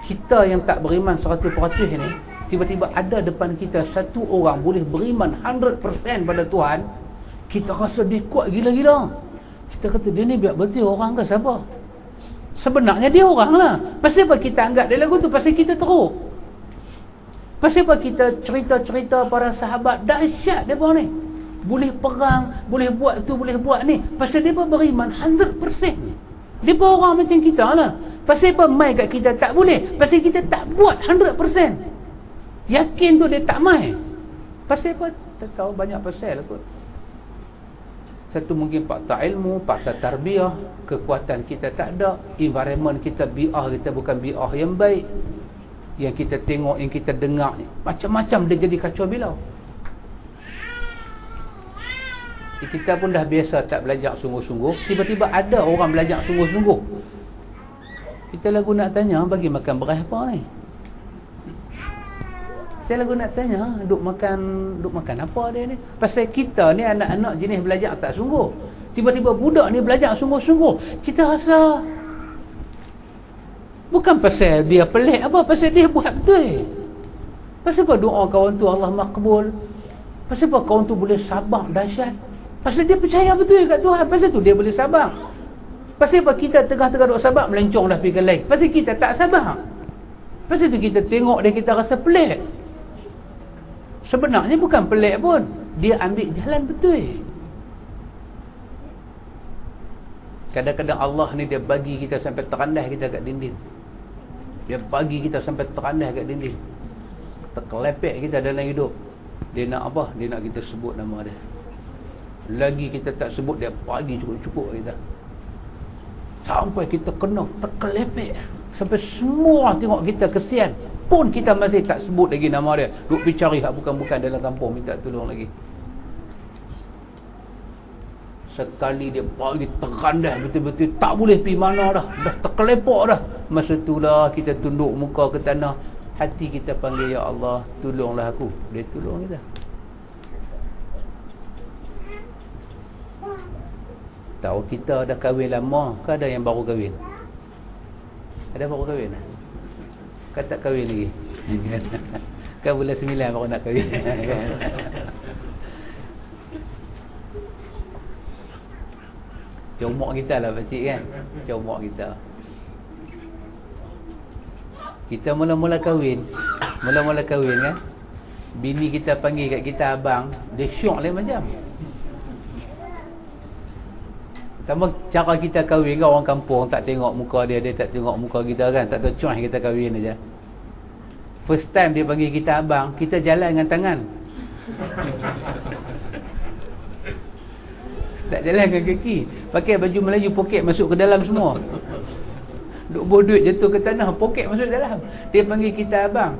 Kita yang tak beriman 100% ni, tiba-tiba ada depan kita satu orang boleh beriman 100% pada Tuhan, kita rasa dia kuat gila-gila. Kita kata dia ni biar betul orang ke siapa? Sebenarnya dia orang lah. Pasal apa kita anggap dia lagu tu? Pasal kita teruk. Pasal apa kita cerita-cerita para sahabat dahsyat dia ni, boleh perang, boleh buat tu, boleh buat ni. Pasal dia beriman 100%. Dia orang macam kita lah. Pasal apa mai kat kita tak boleh? Pasal kita tak buat 100%. Yakin tu dia tak mai. Pasal apa? Tak tahu banyak pasal kot. Satu mungkin fakta ilmu, fakta tarbiyah, kekuatan kita tak ada, environment kita, bi'ah kita bukan bi'ah yang baik. Yang kita tengok, yang kita dengar, macam-macam dia jadi kacau bilau. Kita pun dah biasa tak belajar sungguh-sungguh, tiba-tiba ada orang belajar sungguh-sungguh. Kita lagu nak tanya, bagi makan beras apa ni? Kita lagu nak tanya, duk makan apa dia ni? Pasal kita ni anak-anak jenis belajar tak sungguh. Tiba-tiba budak ni belajar sungguh-sungguh. Kita rasa bukan pasal dia pelik apa, pasal dia buat betul. Pasal apa doa kawan tu Allah makbul? Pasal apa kawan tu boleh sabar dahsyat? Pasal dia percaya betul kat Tuhan. Pasal tu dia boleh sabar. Pasal apa kita tengah-tengah duk sabar, melencong dah pergi ke lain? Pasal kita tak sabar. Pasal tu kita tengok dia, kita rasa pelik. Sebenarnya bukan pelik pun, dia ambil jalan betul. Kadang-kadang Allah ni dia bagi kita sampai terandah kita kat dinding. Dia bagi kita sampai terandah kat dinding, terkelepek kita dalam hidup. Dia nak apa? Dia nak kita sebut nama dia. Lagi kita tak sebut, dia bagi cukup-cukup kita, sampai kita kena terkelepek. Sampai semua tengok kita kesian, pun kita masih tak sebut lagi nama dia. Duk pergi cari hak bukan-bukan dalam kampung minta tolong lagi. Sekali dia bagi terandah betul-betul, tak boleh pergi mana dah terkelepok dah. Masa itulah kita tunduk muka ke tanah, hati kita panggil, ya Allah tolonglah aku. Dia tolong kita. Tahu kita dah kahwin lama ke ada yang baru kahwin? Ada baru kahwin? Kan tak kahwin lagi? Kan bulan 9 baru nak kahwin. Macam umur kita lah pakcik kan. Macam umur kita. Kita mula-mula kahwin kan, bini kita panggil kat kita abang, dia syok lain macam. Tambah cara kita kahwin kan, orang kampung tak tengok muka dia, dia tak tengok muka kita kan, tak tahu cuah kita kahwin aja. First time dia panggil kita abang, kita jalan dengan tangan. Tak jalan dengan kaki. Pakai baju Melayu, poket masuk ke dalam semua. Duk bawa duit jatuh ke tanah, poket masuk dalam. Dia panggil kita abang.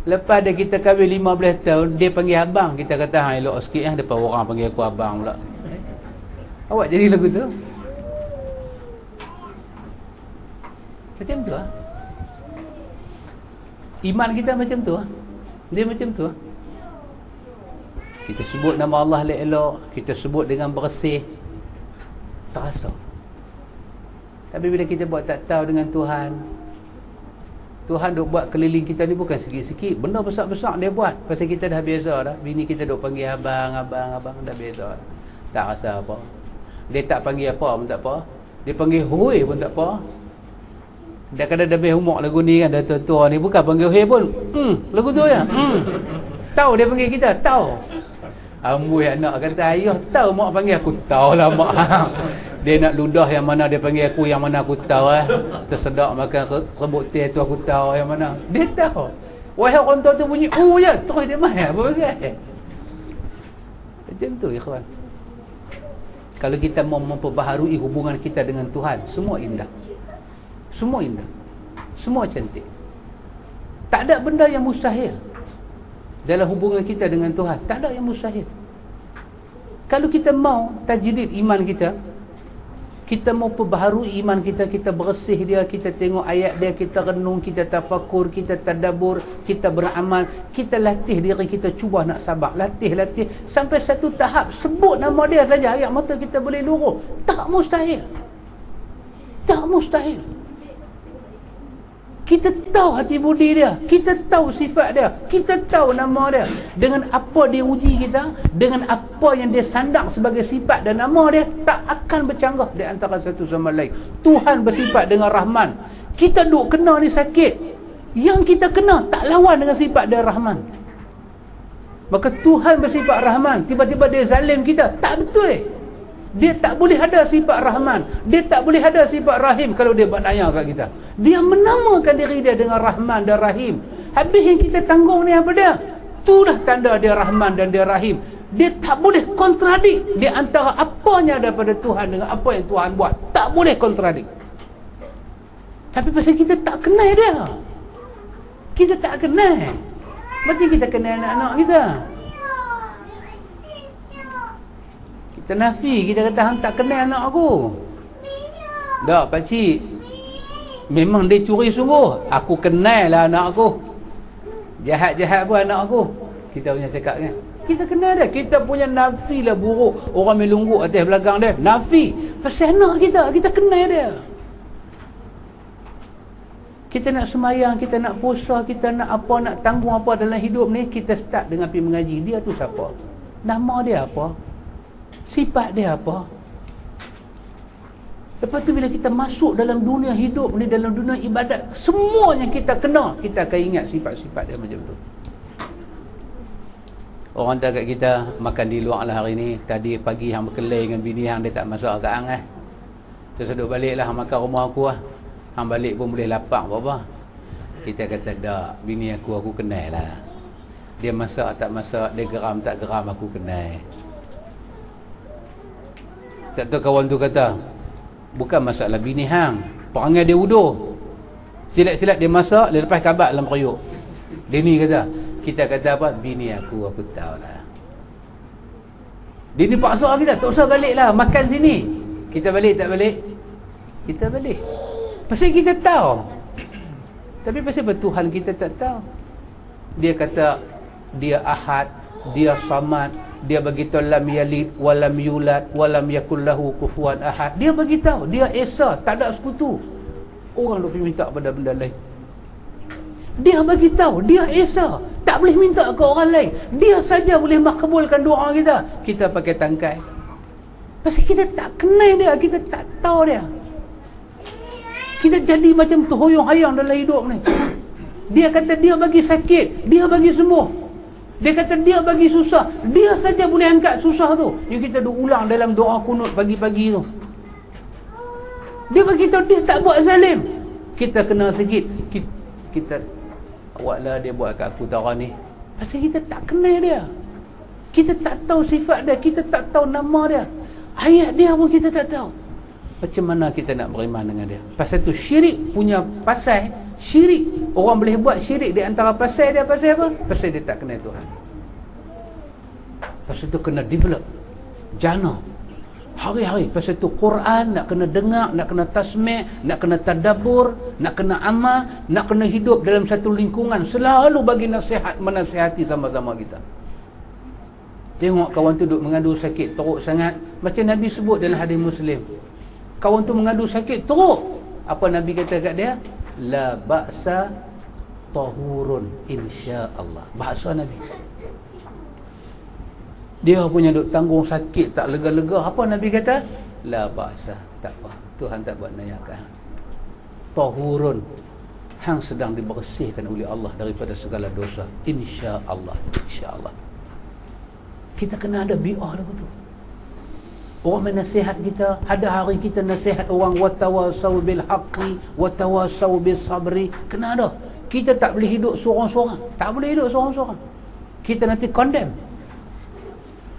Lepas dah kita kahwin 15 tahun, dia panggil abang. Kita kata, ha, elok sikit depan orang panggil aku abang pula. Awak jadi lagu tu macam tu lah. Iman kita macam tu lah. Dia macam tu lah. Kita sebut nama Allah elok-elok, kita sebut dengan bersih, terasa. Tapi bila kita buat tak tahu dengan Tuhan, Tuhan duk buat keliling kita ni bukan sikit-sikit, benda besar-besar dia buat. Pasal kita dah biasa dah. Bini kita duk panggil abang, dah biasa. Tak rasa apa. Dia tak panggil apa pun tak apa. Dia panggil hoi pun tak apa. Dah kadang dah berhumok lagu ni kan, dah tua-tua ni bukan panggil hoi pun. Lagu tu ya. Tahu dia panggil kita, tahu. Amboi anak kata, ayah tahu mak panggil aku. Tahu lah mak. Dia nak ludah yang mana dia panggil aku, yang mana aku tahu tersedak makan rebut teh tu aku tahu yang mana. Dia tahu. Wahai orang tua tu bunyi, oh ya, terus dia main apa pasal. Macam tu ikhwan. Kalau kita mau memperbaharui hubungan kita dengan Tuhan, semua indah. Semua indah. Semua cantik. Tak ada benda yang mustahil dalam hubungan kita dengan Tuhan. Tak ada yang mustahil. Kalau kita mau tajdid iman kita, kita mau perbaharui iman kita, kita bersih dia, kita tengok ayat dia, kita renung, kita tafakur, kita tadabbur, kita beramal, kita latih diri kita, cuba nak sabar, latih sampai satu tahap sebut nama dia saja, ayat mata kita boleh luruh. Tak mustahil. Tak mustahil. Kita tahu hati budi dia, kita tahu sifat dia, kita tahu nama dia. Dengan apa dia uji kita, dengan apa yang dia sandang sebagai sifat dan nama dia, tak akan bercanggah di antara satu sama lain. Tuhan bersifat dengan Rahman. Kita duk kena ni sakit, yang kita kena tak lawan dengan sifat dia Rahman. Maka Tuhan bersifat Rahman, tiba-tiba dia zalim kita, tak betul. Dia tak boleh ada sifat Rahman, dia tak boleh ada sifat Rahim kalau dia buat naya kat kita. Dia menamakan diri dia dengan Rahman dan Rahim. Habis yang kita tanggung ni apa dia? Itulah tanda dia Rahman dan dia Rahim. Dia tak boleh kontradik di antara apanya daripada Tuhan dengan apa yang Tuhan buat. Tak boleh kontradik. Tapi pasal kita tak kenal dia, kita tak kenal. Macam kita kenal anak-anak kita. Kita nafi, kita kata hang tak kenal anak aku. Tak pakcik, memang dia curi sungguh. Aku kenal lah anak aku. Jahat-jahat pun anak aku. Kita punya cakap kan, kita kenal dia. Kita punya nafi lah buruk. Orang melungguk atas belakang dia, nafi. Pasal anak kita kenal dia. Kita nak semayang, kita nak puasa, kita nak apa, nak tanggung apa dalam hidup ni, kita start dengan pergi mengaji. Dia tu siapa? Nama dia apa? Sifat dia apa? Lepas tu bila kita masuk dalam dunia hidup ni, dalam dunia ibadat, semua yang kita kena, kita akan ingat sifat-sifat dia macam tu. Orang tak kat kita makan di luar lah hari ni. Tadi pagi hang berkelai dengan bini hang, dia tak masuk kat hang Terus duduk balik lah, hang makan rumah aku Hang balik pun boleh lapar apa-apa. Kita kata tak, bini aku kenal lah. Dia masak tak masak, dia geram tak geram, aku kenal. Tak tahu kawan tu kata, bukan masalah bini hang, perangai dia wuduh. Silat-silat dia masak, dia lepas kabat dalam periuk. Dia ni kata, kita kata apa? Bini aku tahu lah. Dia ni paksa kita, tak usah balik lah, makan sini. Kita balik tak balik? Kita balik. Pasal kita tahu. Tapi pasal Tuhan kita tak tahu. Dia kata, dia Ahad, dia Samad, dia beritahu lam yalid walam yulad walam yakul lahu kufuwan ahad. Dia beritahu dia esa, tak ada sekutu. Orang duk minta pada benda lain. Dia beritahu dia esa, tak boleh minta ke orang lain. Dia saja boleh makbulkan doa kita. Kita pakai tangkai. Pasal kita tak kenal dia, kita tak tahu dia. Kita jadi macam terhoyong-hayang dalam hidup ni. Dia kata dia bagi sakit, dia bagi sembuh. Dia kata dia bagi susah, dia saja boleh angkat susah tu. Yang kita duk ulang dalam doa kunut pagi-pagi tu. Dia beritahu dia tak buat zalim. Kita kena sikit. Kita awaklah dia buat kat aku tara ni. Pasal kita tak kenal dia. Kita tak tahu sifat dia, kita tak tahu nama dia. Ayat dia pun kita tak tahu. Macam mana kita nak beriman dengan dia? Pasal tu syirik punya pasal, syirik. Orang boleh buat syirik di antara pasal dia pasal apa? Pasal dia tak kenal Tuhan. Pasal tu kena develop. Jana. Hari-hari. Pasal tu Quran nak kena dengar, nak kena tasmi', nak kena tadabbur, nak kena amal, nak kena hidup dalam satu lingkungan. Selalu bagi nasihat, menasihati sama-sama kita. Tengok kawan tu duduk mengadu sakit teruk sangat. Macam Nabi sebut dalam hadis Muslim. Kawan tu mengadu sakit teruk. Apa Nabi kata kat dia? La ba'sa tahurun insya-Allah. Bahasa Nabi. Dia punya duk tanggung sakit tak lega-lega. Apa Nabi kata? La ba'sa. Tak apa. Tuhan tak buat nayakan. Tahurun. Hang sedang dibersihkan oleh Allah daripada segala dosa. Insya-Allah. Insya-Allah. Kita kena ada bi'ah lah betul. Orang menasihat kita, ada hari kita nasihat orang watawasau bil haqqi watawasau bis sabri. Kena ada. Kita tak boleh hidup seorang-seorang. Tak boleh hidup seorang-seorang. Kita nanti condemn.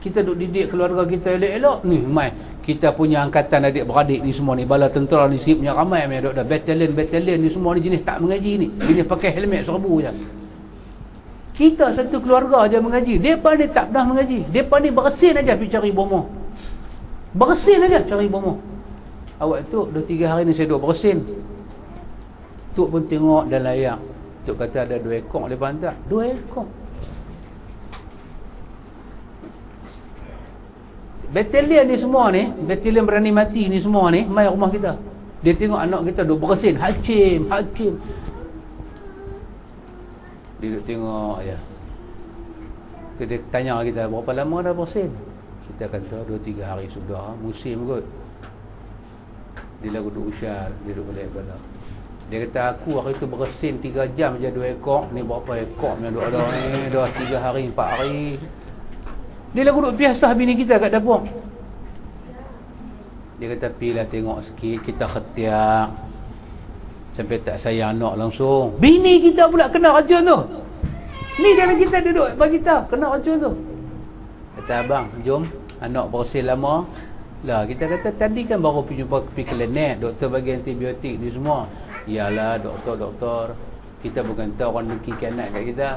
Kita duk didik keluarga kita elok-elok ni, mai kita punya angkatan adik-beradik ni semua ni, bala tentera ni sipnya ramai mai duk dah batalion ni semua ni jenis tak mengaji ni. Jenis pakai helmet serbu je. Kita satu keluarga aja mengaji. Depa ni tak pernah mengaji. Depa ni bersin aja pergi cari bomoh. Bersin aja cari bomoh. Awak tu 2-3 hari ni saya duduk bersin. Tok pun tengok dan layak. Tok kata ada 2 ekor depan tak? 2 ekor. Batalion ni semua ni, batalion berani mati ni semua ni, mai rumah kita. Dia tengok anak kita duk bersin, hacim. Dia duduk tengok je. Dia tanya kita, berapa lama dah bersin? Kita kata 2-3 hari sudah, musim kot. Dia lagu duduk usyar, dia duduk balik pada. Dia kata aku hari tu bersin 3 jam je 2 ekor. Ni berapa ekor yang duduk ada ni, dah 3 hari 4 hari. Dia lagu duduk biasa bini kita kat dapur. Dia kata pilah tengok sikit, kita khetiak. Sampai tak sayang anak langsung. Bini kita pula kena racun tu. Ni dalam kita duduk bagi tahu kena racun tu. Kata abang, jom anak bersin lama. Lah kita kata tadi kan baru pergi klinik, doktor bagi antibiotik ni semua. Iyalah doktor. Kita bukan tahu orang neki kanak kat kita.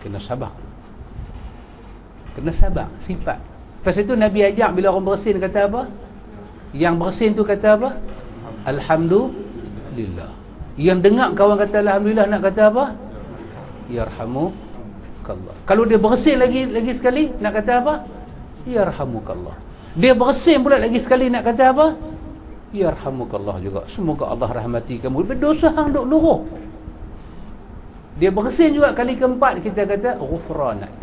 Kena sabar. Kena sabar, sifat. Pasal tu Nabi ajak bila orang bersin kata apa? Yang bersin tu kata apa? Alhamdulillah. Yang dengar kawan kata alhamdulillah nak kata apa? Yarhamukallah. Kalau dia bersin lagi sekali nak kata apa? Yarhamukallah. Dia bersin pula lagi sekali nak kata apa? Yarhamukallah juga. Semoga Allah rahmati kamu. Berdosa hang duk luruh. Dia bersin juga kali keempat kita kata ghufranak.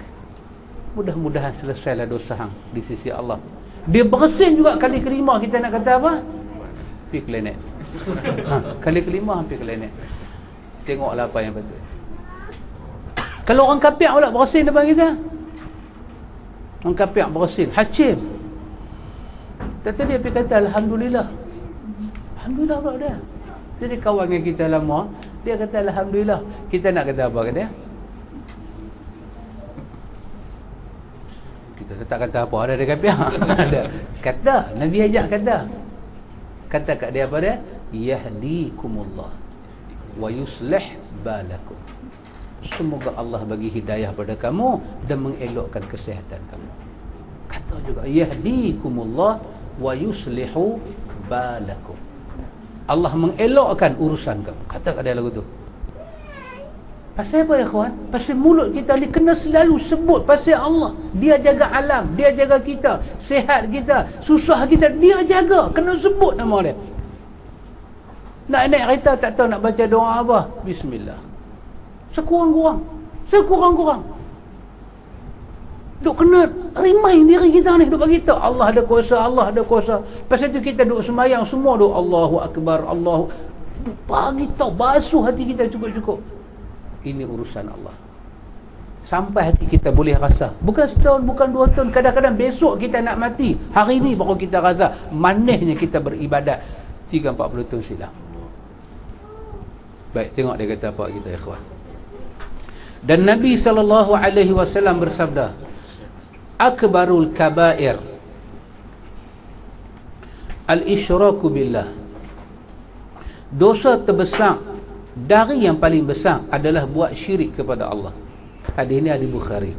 Mudah-mudahan selesailah dosa hang di sisi Allah. Dia bersin juga kali kelima kita nak kata apa? Pergi klinik. Kali kelima hampir klinik. Tengoklah apa yang betul. Kalau orang kafir pula bersin depan kita. Orang kafir bersin, hacim. Tadi dia pergi kata alhamdulillah. Alhamdulillah pula dia. Jadi kawan dengan kita lama, dia kata alhamdulillah. Kita nak kata apa kat dia? Kita tak kata apa, ada kafir. Ada. Kata, Nabi ajak kata. Kata kat dia apa dia? Yahdikumullah wa yuslih balakum. Semoga Allah bagi hidayah pada kamu dan mengelokkan kesihatan kamu. Kata juga yahdikumullah wa yuslihu balakum. Allah mengelokkan urusan kamu. Kata kat dia lagu tu. Pasal apa ya kawan? Pasal mulut kita ni kena selalu sebut pasal Allah. Dia jaga alam, dia jaga kita, sihat kita, susah kita, dia jaga. Kena sebut nama dia. Nak naik kereta tak tahu nak baca doa apa? Bismillah. Sekurang-kurang. Duk kena remind diri kita ni, duk bagi tahu Allah ada kuasa. Pasal tu kita duk sembahyang semua duk Allahu Akbar, Allahu. Bagi tahu basuh hati kita cukup-cukup. Ini urusan Allah. Sampai hati kita boleh rasa. Bukan setahun, bukan 2 tahun, kadang-kadang besok kita nak mati, hari ni baru kita rasa manisnya kita beribadat 30-40 tahun silam. Baik, tengok dia kata apa kita, ikhwan. Dan Nabi SAW bersabda, akbarul kabair al-isyraku billah. Dosa terbesar dari yang paling besar adalah buat syirik kepada Allah. Hadis ini hadis Bukhari.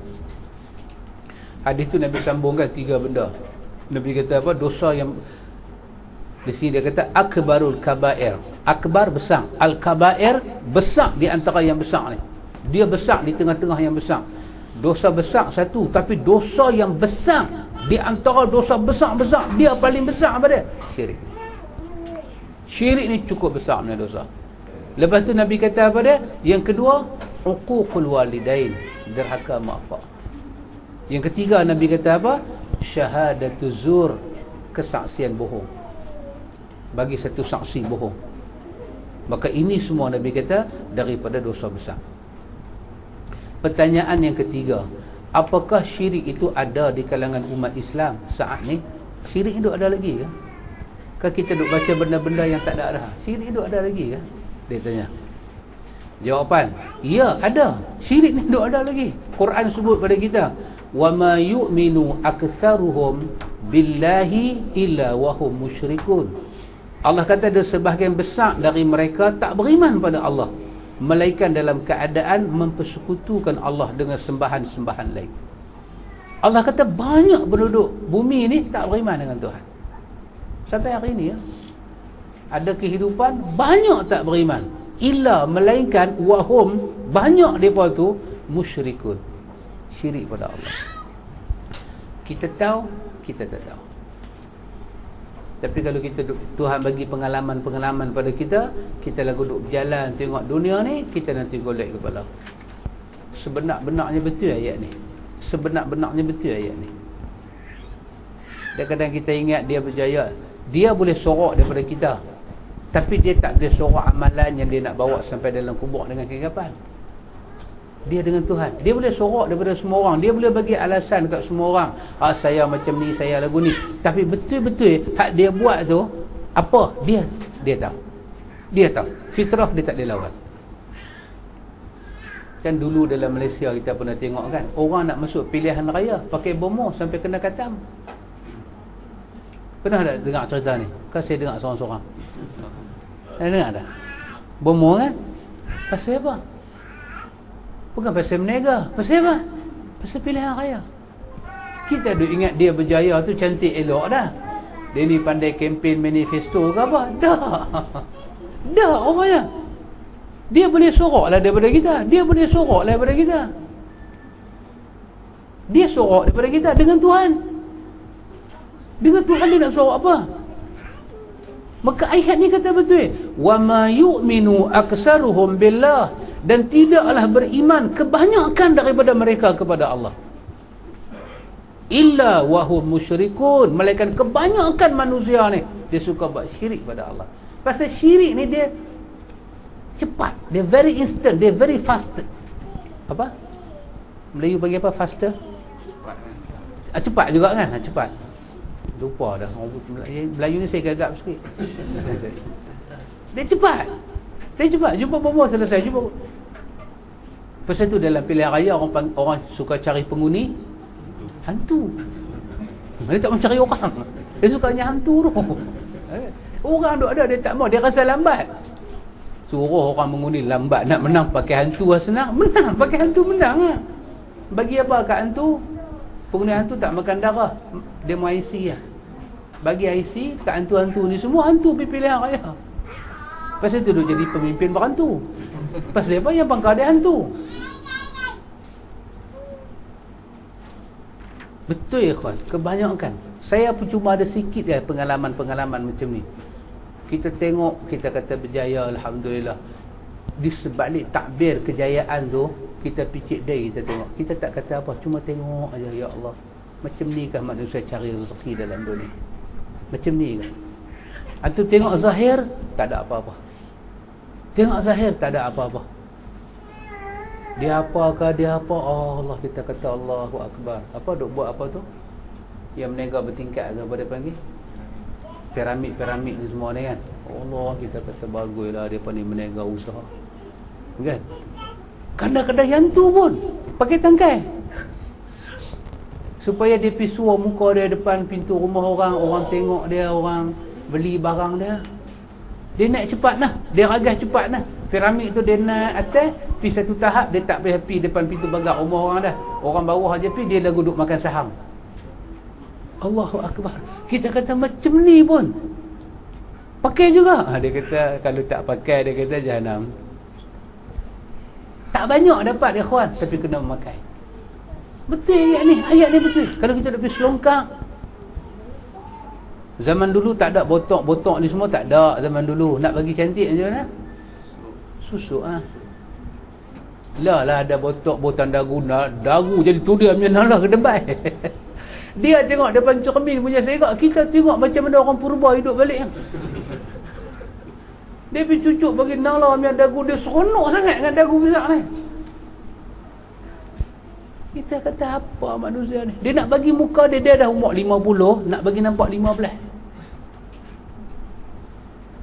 Hadis tu Nabi sambungkan 3 benda. Nabi kata apa? Dosa yang di sini dia kata akbarul kabair. Akbar besar, al-kabair besar di antara yang besar ni. Dia besar di tengah-tengah yang besar. Dosa besar satu, tapi dosa yang besar di antara dosa besar-besar, dia paling besar apa dia? Syirik. Syirik ni cukup besar punya dosa. Lepas tu Nabi kata apa dia? Yang kedua, uququl walidain, derhaka mak bapak. Yang ketiga Nabi kata apa? Syahadatu zur, kesaksian bohong. Bagi satu saksi bohong. Maka ini semua Nabi kata daripada dosa besar. Pertanyaan yang ketiga, apakah syirik itu ada di kalangan umat Islam saat ni? Syirik itu ada lagi ke? Kan kita duk baca benda-benda yang tak ada dah. Syirik itu ada lagi ke? Dia tanya. Jawapan, ya ada. Syirik ni duk ada lagi. Quran sebut pada kita, wa ma yu'minu aktsaruhum billahi illa wa hum musyrikun. Allah kata ada sebahagian besar dari mereka tak beriman pada Allah, melainkan dalam keadaan mempersekutukan Allah dengan sembahan-sembahan lain. Allah kata banyak penduduk bumi ni tak beriman dengan Tuhan. Sampai hari ni ya, ada kehidupan banyak tak beriman, illa melainkan wahum, banyak mereka tu musyrikun, syirik pada Allah. Kita tahu, kita tak tahu. Tapi kalau kita Tuhan bagi pengalaman-pengalaman pada kita, kita lagu duduk berjalan tengok dunia ni, kita nanti golek kepala. Sebenar-benarnya betul ayat ni. Sebenar-benarnya betul ayat ni. Dan kadang kita ingat dia berjaya, dia boleh sorok daripada kita, tapi dia tak boleh sorok amalan yang dia nak bawa sampai dalam kubur dengan kegagapan. Dia dengan Tuhan, dia boleh sorok daripada semua orang, dia boleh bagi alasan dekat semua orang, saya macam ni, saya lagu ni, tapi betul-betul hak dia buat tu apa, dia tahu. Dia tahu fitrah dia tak boleh lawan. Kan dulu dalam Malaysia kita pernah tengok kan, orang nak masuk pilihan raya pakai bomo sampai kena katam. Pernah tak dengar cerita ni? Kan saya dengar seorang-seorang. Saya dengar dah. Bomo kan? Pasal apa? Bukan pasal menega. Pasal apa? Pasal pilihan raya. Kita duk ingat dia berjaya tu cantik elok dah. Dia ni pandai kempen manifesto ke apa? Dah orangnya. Dia boleh sorok lah daripada kita. Dia boleh sorok lah daripada kita. Dia sorok daripada kita dengan Tuhan. Dengan Tuhan dia nak sorok apa? Maka ayat ni kata betul, wa ma yu'minu aktsaruhum billah, dan tidaklah beriman kebanyakan daripada mereka kepada Allah, illa wa hum musyrikun, melainkan kebanyakan manusia ni dia suka buat syirik pada Allah. Pasal syirik ni dia cepat, dia very instant, dia very fast. Apa Melayu bagi apa faster? Cepat juga kan? Cepat. Lupa dah. Melayu ni saya gagap sikit. Dia cepat. Jumpa bomo selesai. Jumpa. Pasal tu dalam pilihan raya orang suka cari pengundi hantu. Dia tak mencari orang. Dia sukanya hantu tu. Orang duk ada, dia tak mau. Dia rasa lambat. Suruh orang mengundi lambat, nak menang pakai hantu lah senang. Menang. Pakai hantu menang lah. Bagi apa kat hantu? Pengundi hantu tak makan darah, dia mau IC lah. Bagi IC kat hantu-hantu ni, semua hantu pergi pilihan raya. Pasal tu duk jadi pemimpin berhantu. Pasal apa? Yang pangkal dia hantu. Betul ya kawan, kebanyakan. Saya pun cuma ada sikit ya pengalaman-pengalaman macam ni. Kita tengok, kita kata berjaya, Alhamdulillah. Di sebalik takbir kejayaan tu, kita picit day, kita tengok. Kita tak kata apa, cuma tengok aja, ya Allah. Macam ni kah manusia cari rezeki dalam dunia? Macam ni kah? Antum tengok zahir, tak ada apa-apa. Tengok zahir, tak ada apa-apa. Dia apakah dia apa? Oh, Allah, kita kata Allahu Akbar. Apa duk buat apa tu? Yang menega bertingkat ke apa dia panggil? Piramid-piramid ni semua ni kan. Allah, kita kata baguslah depa ni menega usaha. Kan? Kadang-kadang yang tu pun pakai tangkai. Supaya dia pergi suar muka dia depan pintu rumah orang, orang tengok dia, orang beli barang dia. Dia naik cepat nah, dia ragas cepat nah. Piramid tu dia naik atas, pergi satu tahap dia tak boleh pergi depan pintu pagar rumah orang dah. Orang bawah aja pergi, dia dah duduk makan saham. Allahu Akbar. Kita kata macam ni pun pakai juga. Dia kata kalau tak pakai, dia kata jahanam. Tak banyak dapat dia ikhwan, tapi kena memakai. Betul ayat ni betul. Kalau kita nak pergi selongkang, zaman dulu tak ada botok-botok ni semua, tak ada zaman dulu. Nak bagi cantik macam mana? Susuk ah. Lah ada botok botan dagu jadi tu dia punya nalah ke depan. Dia tengok depan cermin punya serak, kita tengok macam mana orang purba hidup balik. Dia pergi cucuk bagi nalah punya dagu, dia seronok sangat dengan dagu besar ni. Kita kata apa manusia ni? Dia nak bagi muka dia dah umur 50, nak bagi nampak 15.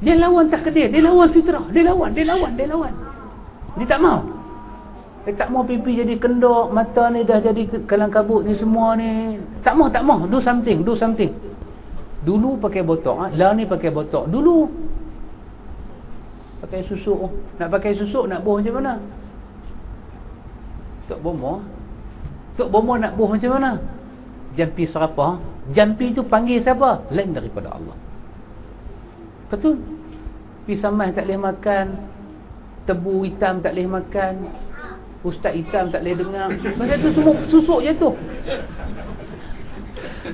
Dia lawan takdir, dia lawan fitrah, dia lawan. Dia tak mau. Dia tak mau pipi jadi kendok, mata ni dah jadi kalang kabut ni semua ni. Tak mau. Do something. Dulu pakai botok, lah ni pakai botok. Dulu pakai susuk. Nak pakai susuk, nak boh macam mana? Tok Bomo nak boh macam mana? Jampi serapa. Jampi tu panggil siapa? Lain daripada Allah. Betul? Pisamah tak boleh makan, tebu hitam tak boleh makan, ustaz hitam tak boleh dengar. Pasal tu semua susuk je tu.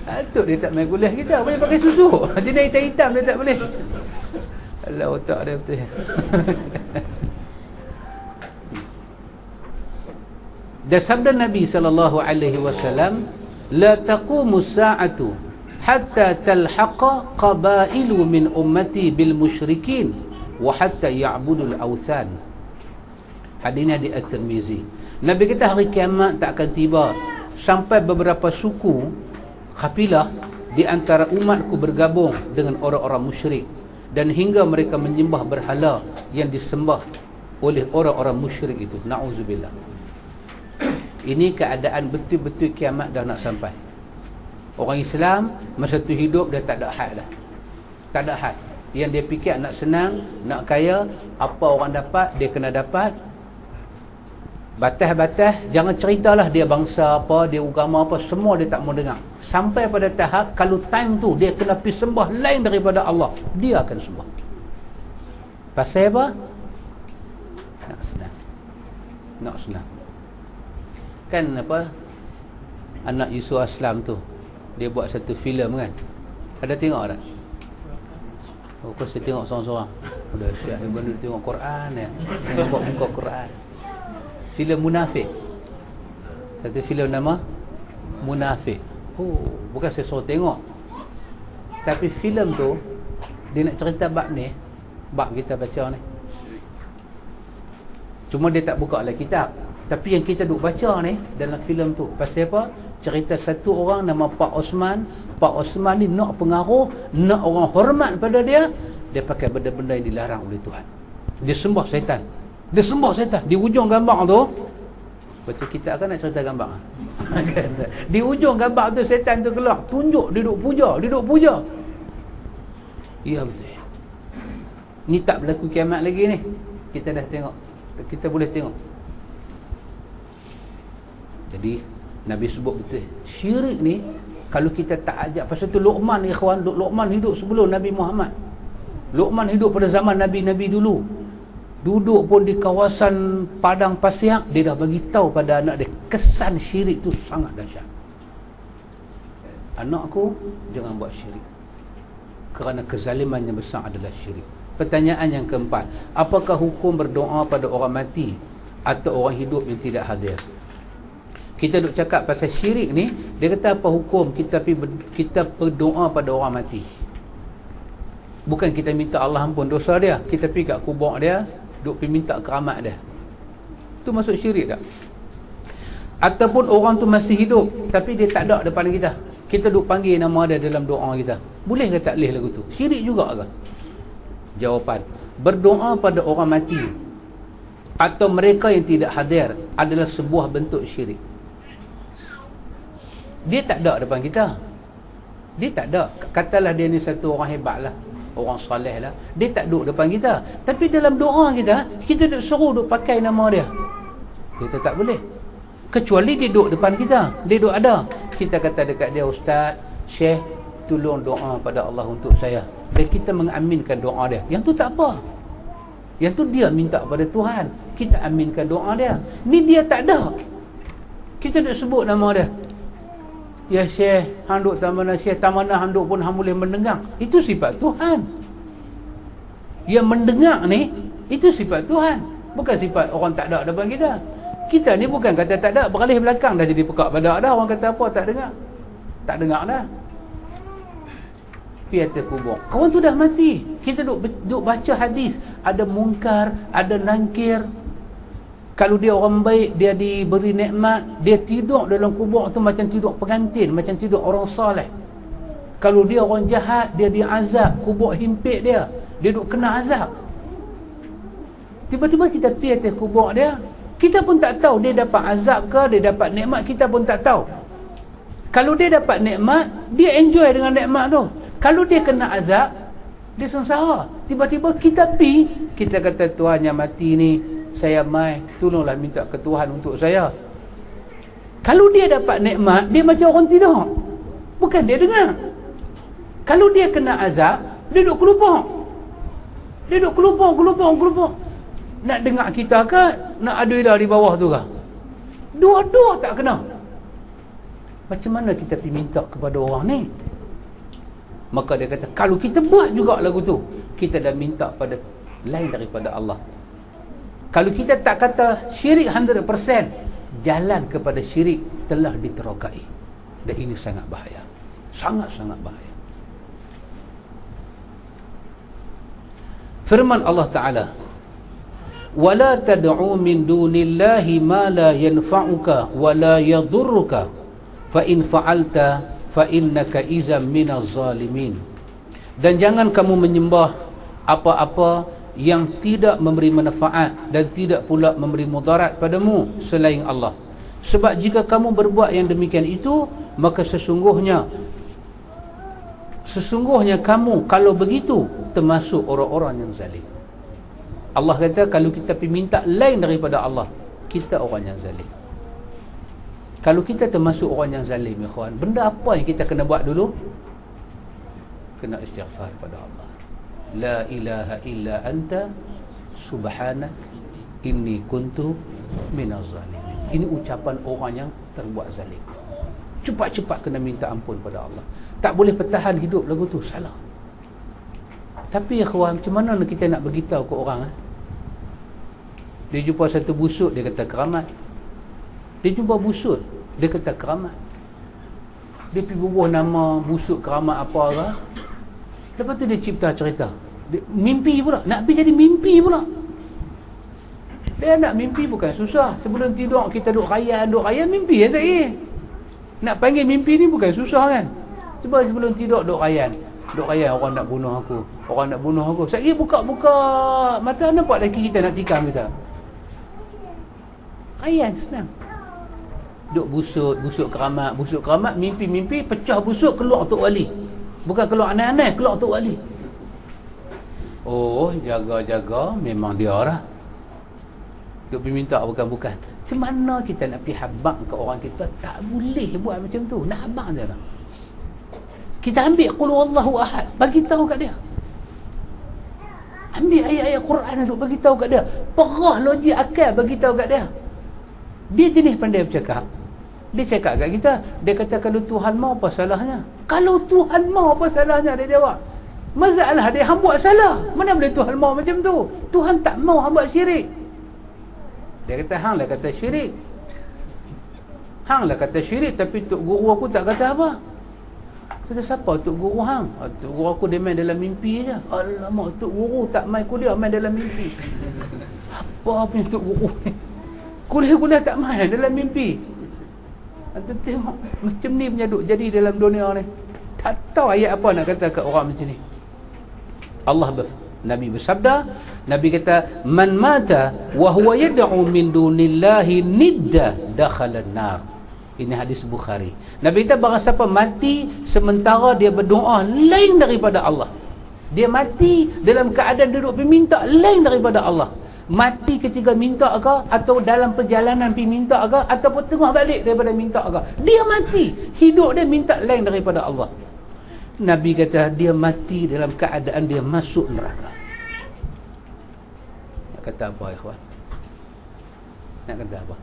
Atuk dia tak main kuliah kita, boleh pakai susuk. Dia hitam-hitam dia tak boleh. Allah, otak dia betul. Dan sabda Nabi SAW, la taqumu sa'atu hatta talhaqa qabailu min ummati bil musyrikin wa hatta ya'budul awthan. Hadis ini di At-Tirmizi. Nabi kata hari kiamat tak akan tiba sampai beberapa suku kabilah di antara umatku bergabung dengan orang-orang musyrik, dan hingga mereka menyembah berhala yang disembah oleh orang-orang musyrik itu. Na'udzubillah. Ini keadaan betul-betul kiamat dah nak sampai. Orang Islam masa tu hidup dia tak ada had dah. Tak ada had. Yang dia fikir nak senang, nak kaya, apa orang dapat dia kena dapat. Batas-batas, jangan ceritalah dia bangsa apa, dia agama apa, semua dia tak mau dengar. Sampai pada tahap kalau time tu dia kena pergi sembah lain daripada Allah, dia akan sembah. Pasal apa? Nak senang. Kan apa, anak Yusuf Aslam tu, dia buat satu filem kan, ada tengok tak? Oh, kau saya tengok seorang-seorang. Udah siap ni benda tengok Quran ya. Nampak muka Quran. Filem Munafik. Satu filem nama Munafik. Oh, bukan saya suruh tengok. Tapi filem tu dia nak cerita bab ni, bab kita baca ni. Cuma dia tak buka lah kitab. Tapi yang kita duk baca ni dalam filem tu pasal apa? Cerita satu orang nama Pak Osman. Pak Osman ni nak pengaruh, nak orang hormat pada dia, dia pakai benda-benda yang dilarang oleh Tuhan. Dia sembah syaitan. Di ujung gambar tu, baca kitab kan nak cerita gambar. Di ujung gambar tu syaitan tu keluar, tunjuk dia duk puja. Ya betul. Ni tak berlaku kiamat lagi ni. Kita dah tengok. Kita boleh tengok. Jadi Nabi sebut betul, syirik ni kalau kita tak ajak. Pasal tu Luqman ikhwan, Luqman hidup sebelum Nabi Muhammad. Luqman hidup pada zaman Nabi-Nabi dulu. Duduk pun di kawasan padang pasir, dia dah bagi tahu pada anak dia kesan syirik tu sangat dahsyat. Anakku jangan buat syirik, kerana kezaliman yang besar adalah syirik. Pertanyaan yang keempat, apakah hukum berdoa pada orang mati atau orang hidup yang tidak hadir? Kita duk cakap pasal syirik ni, dia kata apa hukum kita berdoa pada orang mati? Bukan kita minta Allah ampun dosa dia, kita pergi kat kubur dia, duk pergi minta keramat dia. Tu masuk syirik tak? Ataupun orang tu masih hidup tapi dia tak ada depan kita, kita duk panggil nama dia dalam doa kita, boleh ke tak boleh lagu tu? Syirik juga ke? Jawapan, berdoa pada orang mati atau mereka yang tidak hadir adalah sebuah bentuk syirik. Dia tak ada depan kita, dia tak ada. Katalah dia ni satu orang hebat lah, orang soleh lah, dia tak duduk depan kita, tapi dalam doa kita duk suruh duk pakai nama dia, kita tak boleh. Kecuali dia duduk depan kita, dia duduk ada, kita kata dekat dia, Ustaz, Syekh, tolong doa pada Allah untuk saya, dan kita mengaminkan doa dia. Yang tu tak apa, yang tu dia minta pada Tuhan, kita aminkan doa dia. Ni dia tak ada, kita duk sebut nama dia, ya Syekh, hang duk tamana Syekh, tamana hang duk pun hang boleh mendengar. Itu sifat Tuhan. Yang mendengar ni, itu sifat Tuhan, bukan sifat orang tak ada depan kita. Kita ni bukan kata tak ada, beralih belakang dah jadi pekak badak dah. Orang kata apa, tak dengar, tak dengar dah. Pergi atas kubur, kawan tu dah mati, kita duk baca hadis, ada mungkar, ada nangkir. Kalau dia orang baik, dia diberi nikmat, dia tidur dalam kubur tu macam tidur pengantin, macam tidur orang soleh. Kalau dia orang jahat, dia diazab, kubur himpit dia duk kena azab. Tiba-tiba kita pergi atas kubur dia, kita pun tak tahu dia dapat azab ke, dia dapat nikmat, kita pun tak tahu. Kalau dia dapat nikmat, dia enjoy dengan nikmat tu. Kalau dia kena azab, dia sengsara. Tiba-tiba kita pergi, kita kata, Tuhan yang mati ni, saya mai, tolonglah minta ke Tuhan untuk saya. Kalau dia dapat nikmat, dia macam orang tidur, bukan dia dengar. Kalau dia kena azab, dia duduk kelupuk, dia duduk kelupuk. Nak dengar kita ke, nak aduilah di bawah tu ke? Dua-dua tak kena. Macam mana kita pergi minta kepada orang ni? Maka dia kata, kalau kita buat juga lagu tu, kita dah minta pada lain daripada Allah. Kalau kita tak kata syirik 100%, jalan kepada syirik telah diterokai. Dan ini sangat bahaya, sangat-sangat bahaya. Firman Allah Ta'ala, وَلَا تَدْعُوا مِن دُونِ اللَّهِ مَا لَا يَنْفَعُكَ وَلَا يَضُرُّكَ فَإِنْ فَعَلْتَ فَإِنَّكَ إِذًا مِنَ الظَّالِمِينَ. Dan jangan kamu menyembah apa-apa yang tidak memberi manfaat dan tidak pula memberi mudarat padamu selain Allah. Sebab jika kamu berbuat yang demikian itu, maka sesungguhnya kamu kalau begitu termasuk orang-orang yang zalim. Allah kata, kalau kita pergi minta lain daripada Allah, kita orang yang zalim. Kalau kita termasuk orang yang zalim, ya kawan, benda apa yang kita kena buat dulu? Kena istighfar pada Allah. La ilaha illa anta subhanak inni kuntu minaz zalimin. Ini ucapan orang yang terbuat zalim. Cepat-cepat kena minta ampun pada Allah. Tak boleh bertahan hidup lagu tu, salah. Tapi ya kawan, macam mana kita nak beritahu ke orang? Dia jumpa satu busuk, dia kata keramat. Dia jumpa busuk, dia kata keramat. Dia pergi bubuh nama busuk keramat apa ke. Lepas tu dia cipta cerita. Dia mimpi pula, nak pergi jadi mimpi pula. Dia nak mimpi bukan susah. Sebelum tidur kita duk rayan mimpi ya saya. Nak panggil mimpi ni bukan susah kan. Cuba sebelum tidur duk rayan orang nak bunuh aku. Saya buka-buka mata, nampak lelaki kita nak tikam kita. Rayan senang. Duk busuk keramat, mimpi pecah busuk, keluar Tok Wali. Bukan keluar anak-anak, keluar Tok Wali. Oh, jaga memang dia lah. Duk pergi minta bukan. Macam mana kita nak pergi habaq ke orang kita? Tak boleh buat macam tu. Nak habaq je lah. Kita ambil qul huwallahu ahad, bagi tahu kat dia. Ambil ayat-ayat Quran tu bagi tahu kat dia. Perah logik akal bagi tahu kat dia. Dia jenis pandai bercakap. Dia cakap kat kita, dia kata kalau Tuhan mau apa salahnya? Kalau Tuhan mau apa salahnya, dia jawab. Masalah dia hang buat salah. Mana boleh Tuhan mau macam tu? Tuhan tak mau hang buat syirik. Dia kata hang lah kata syirik. Tapi tok guru aku tak kata apa. Kata siapa tok guru hang? Tok guru aku dia main dalam mimpi je. Alamak, tok guru tak main ku dia main dalam mimpi. Apa punya tok guru ni? Kuliah-kuliah tak main dalam mimpi. Anda tengok macam ni punya duk jadi dalam dunia ni. Tak tahu ayat apa nak kata kat orang macam ni. Nabi bersabda, Nabi kata, man mata wa huwa yad'u min dunillahi nidda dakhala an-nar. Ini hadis Bukhari. Nabi kata barang siapa mati sementara dia berdoa lain daripada Allah. Dia mati dalam keadaan duduk minta lain daripada Allah. Mati ketika minta ke, atau dalam perjalanan pergi minta ke, ataupun tengah balik daripada minta ke, dia mati, hidup dia minta lain daripada Allah. Nabi kata dia mati dalam keadaan dia masuk neraka. Nak kata apa ikhwan? Nak kata apa?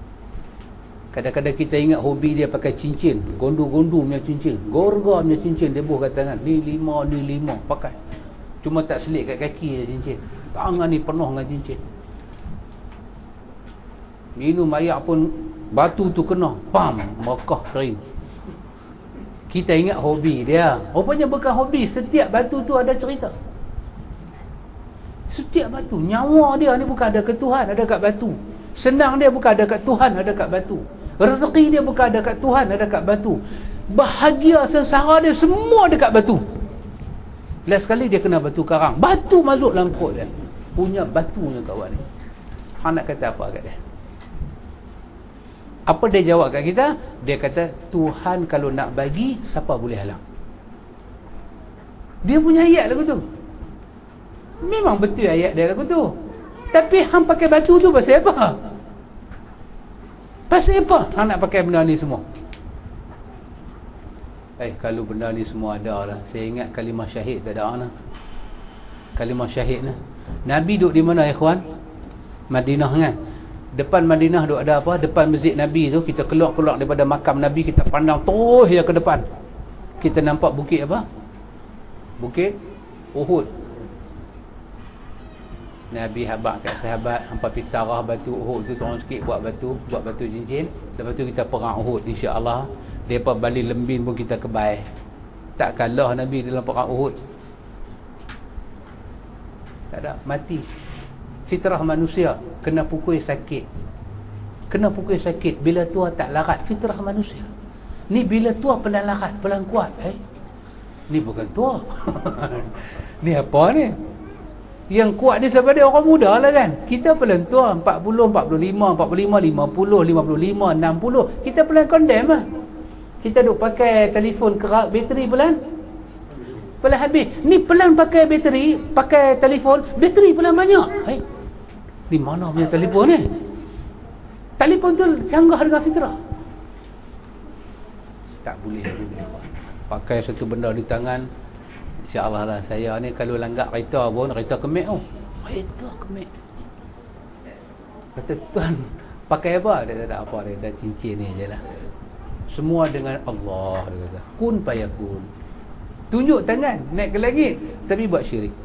Kadang-kadang kita ingat hobi dia pakai cincin, gondu-gondu punya cincin, gorga punya cincin, dia buh kat tangan, ni 5 pakai. Cuma tak selit kat kaki je cincin. Tangan ni penuh dengan cincin. Minum air pun batu tu kena, pam, Mekah kering. Kita ingat hobi dia. Rupanya bukan hobi. Setiap batu tu ada cerita. Setiap batu. Nyawa dia ni bukan ada kat Tuhan, ada kat batu. Senang dia bukan ada kat Tuhan, ada kat batu. Rezeki dia bukan ada kat Tuhan, ada kat batu. Bahagia sengsara dia semua dekat batu. Last sekali dia kena batu karang. Batu masuk dalam perut dia. Punya batunya kawan ni. Han nak kata apa kat dia? Apa dia jawab kat kita? Dia kata, Tuhan kalau nak bagi, siapa boleh halang? Dia punya ayat lagu tu. Memang betul ayat dia lagu tu. Tapi hang pakai batu tu pasal apa? Pasal apa hang nak pakai benda ni semua? Kalau benda ni semua ada lah. Saya ingat kalimah syahid tak ada lah. Kalimah syahid lah. Nabi duduk di mana ikhwan? Madinah kan? Depan Madinah duk ada apa? Depan masjid Nabi tu, kita keluar daripada makam Nabi, kita pandang terus ya ke depan. Kita nampak bukit apa? Bukit Uhud. Nabi habaq kat sahabat, hampa pitarah batu Uhud tu seorang sikit buat batu cincin. Lepas tu kita perang Uhud, insya-Allah. Depa balik lembin pun kita kebai. Tak kalah Nabi dalam perang Uhud. Tak ada, mati. Fitrah manusia kena pukul sakit. Kena pukul sakit. Bila tua tak larat, fitrah manusia. Ni bila tua pelan larat, pelan kuat. Ni bukan tua. Ni apa ni? Yang kuat ni siapa dia? Orang muda lah kan. Kita pelan tua 40, 45, 50, 55, 60. Kita pelan condemn lah. Kita duk pakai telefon kerak, bateri pelan habis. Ni pelan pakai bateri, pakai telefon, bateri pelan banyak. Di mana punya telefon ni? Telefon tu canggah dengan fitrah. Tak boleh. Pakai satu benda di tangan. InsyaAllah lah, saya ni kalau langgak kereta pun, kereta kemek oh. Kereta kemek. Kata Tuan, pakai apa? Dia tak apa, dia kata cincin ni je lah. Semua dengan Allah, dia kata. Kun payakun. Tunjuk tangan, naik ke langit, tapi buat syirik.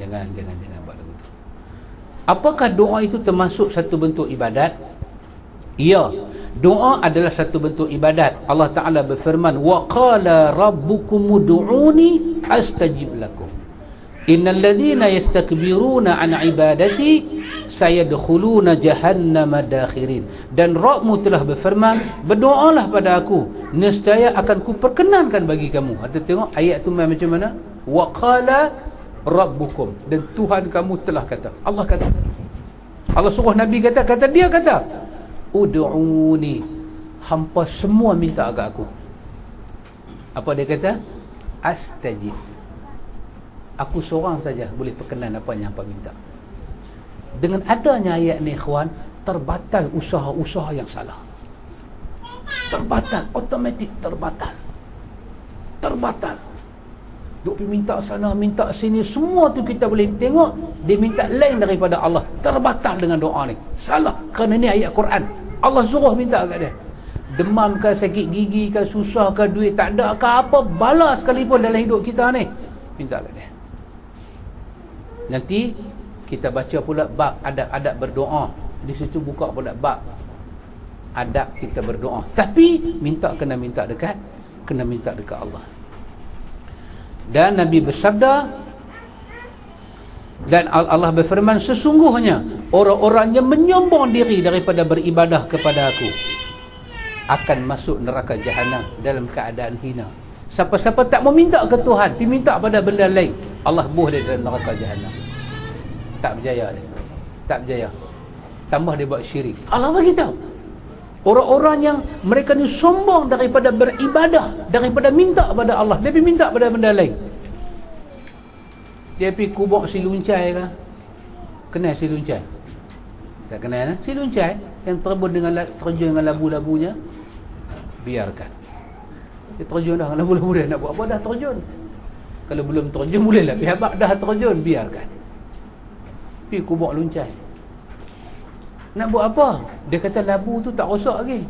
Jangan buat lagu tu. Apakah doa itu termasuk satu bentuk ibadat? Ya, doa adalah satu bentuk ibadat. Allah Ta'ala berfirman, wa qala rabbukum ud'uni astajib lakum. Innal ladhina yastakbiruna an ibadati sayadkhuluna jahannama dakhirin. Dan Rabbmu telah berfirman, berdoalah pada aku, nescaya akan kuperkenankan bagi kamu. Atau tengok ayat tu macam mana? Wa qala rabbukum, dan Tuhan kamu telah kata. Allah kata. Allah suruh Nabi kata dia kata, ud'uni, hampa semua minta agak aku. Apa dia kata? Astajib. Aku seorang saja boleh perkenan apa yang hampa minta. Dengan adanya ayat ni ikhwan, terbatal usaha-usaha yang salah. Terbatal, automatik terbatal. Duk pergi minta sana, minta sini, semua tu kita boleh tengok dia minta lain daripada Allah. Terbatal dengan doa ni. Salah, kerana ni ayat Quran. Allah suruh minta kat dia. Demam ke, sakit gigi ke, susah ke, duit tak ada ke, apa bala sekalipun dalam hidup kita ni, minta kat dia. Nanti kita baca pula bab adab-adab berdoa. Di situ buka pula bab adab kita berdoa. Tapi kena minta dekat Allah. Dan Nabi bersabda, Dan Allah berfirman, sesungguhnya orang-orang yang menyombong diri daripada beribadah kepada aku akan masuk neraka jahanam dalam keadaan hina. Siapa-siapa tak mau minta ke Tuhan, pergi minta pada benda lain, Allah buh dia dalam neraka jahanam. Tak berjaya dia. Tak berjaya. Tambah dia buat syirik. Allah bagi tahu. Orang-orang yang mereka ni sombong daripada beribadah, daripada minta pada Allah, dia pergi minta pada benda lain. Dia pergi kubur si luncai ke? Kenal si luncai? Tak kenal lah. Si luncai yang terjun dengan labu-labunya, biarkan. Dia terjun dah dengan labu-labu dia. Nak buat apa dah terjun? Kalau belum terjun bolehlah. Pihak dah terjun, biarkan. Pergi kubur luncai. Nak buat apa? Dia kata labu tu tak rosak lagi.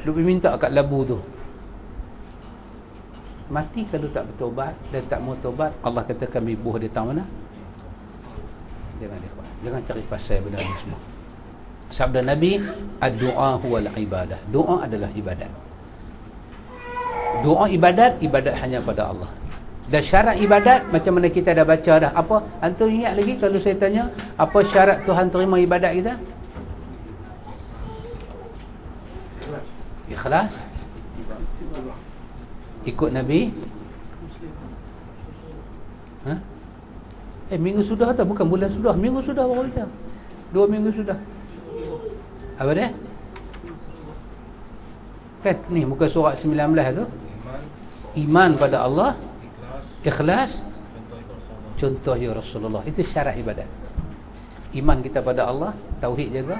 Dia pergi minta kat labu tu. Mati kalau tak bertobat dan tak mau tobat, Allah kata kami buh dia tahu mana? Jangan cari pasal benda ni semua. Sabda Nabi, ad-du'a huwal ibadah. Doa adalah ibadat. Doa ibadat hanya pada Allah. Dan syarat ibadat macam mana kita dah baca dah. Apa? Antum ingat lagi kalau saya tanya apa syarat Tuhan terima ibadat kita? Ikhlas. Ikut Nabi. Ha? Minggu sudah atau bukan bulan sudah? Minggu sudah baru kita. 2 minggu sudah. Apa dia? Kan ni muka surat 19 tu. Iman pada Allah, ikhlas, contoh ya Rasulullah. Itu syarat ibadat. Iman kita pada Allah, tauhid jaga,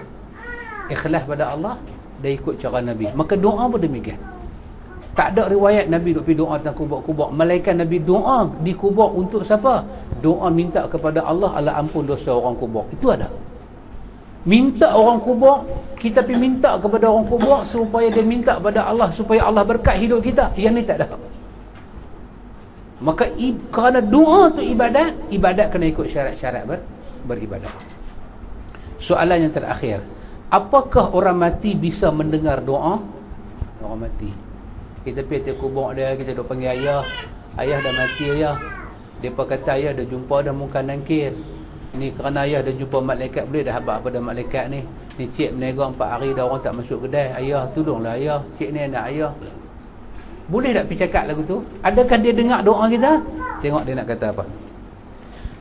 ikhlas pada Allah, dan ikut cara Nabi. Maka doa pun demikian. Tak ada riwayat Nabi duk pergi doa tentang kubur-kubur. Malaikat Nabi doa di kubur untuk siapa? Doa minta kepada Allah, Allah ampun dosa orang kubur. Itu ada. Minta orang kubur, kita pergi minta kepada orang kubur supaya dia minta kepada Allah, supaya Allah berkat hidup kita. Yang ni tak ada. Maka kerana doa tu ibadat, ibadat kena ikut syarat-syarat beribadat. Soalan yang terakhir, apakah orang mati bisa mendengar doa? Orang mati, kita pergi ke kubur dia, kita duk panggil ayah, ayah dah mati ayah. Depa kata ayah dah jumpa dah muka nangkir. Ni kerana ayah dah jumpa malaikat, boleh dah habaq pada malaikat ni. Ni cik berniaga 4 hari dah orang tak masuk kedai. Ayah tolonglah ayah, cik ni anak ayah. Boleh tak pergi cakap lagu tu? Adakah dia dengar doa kita? Tengok dia nak kata apa.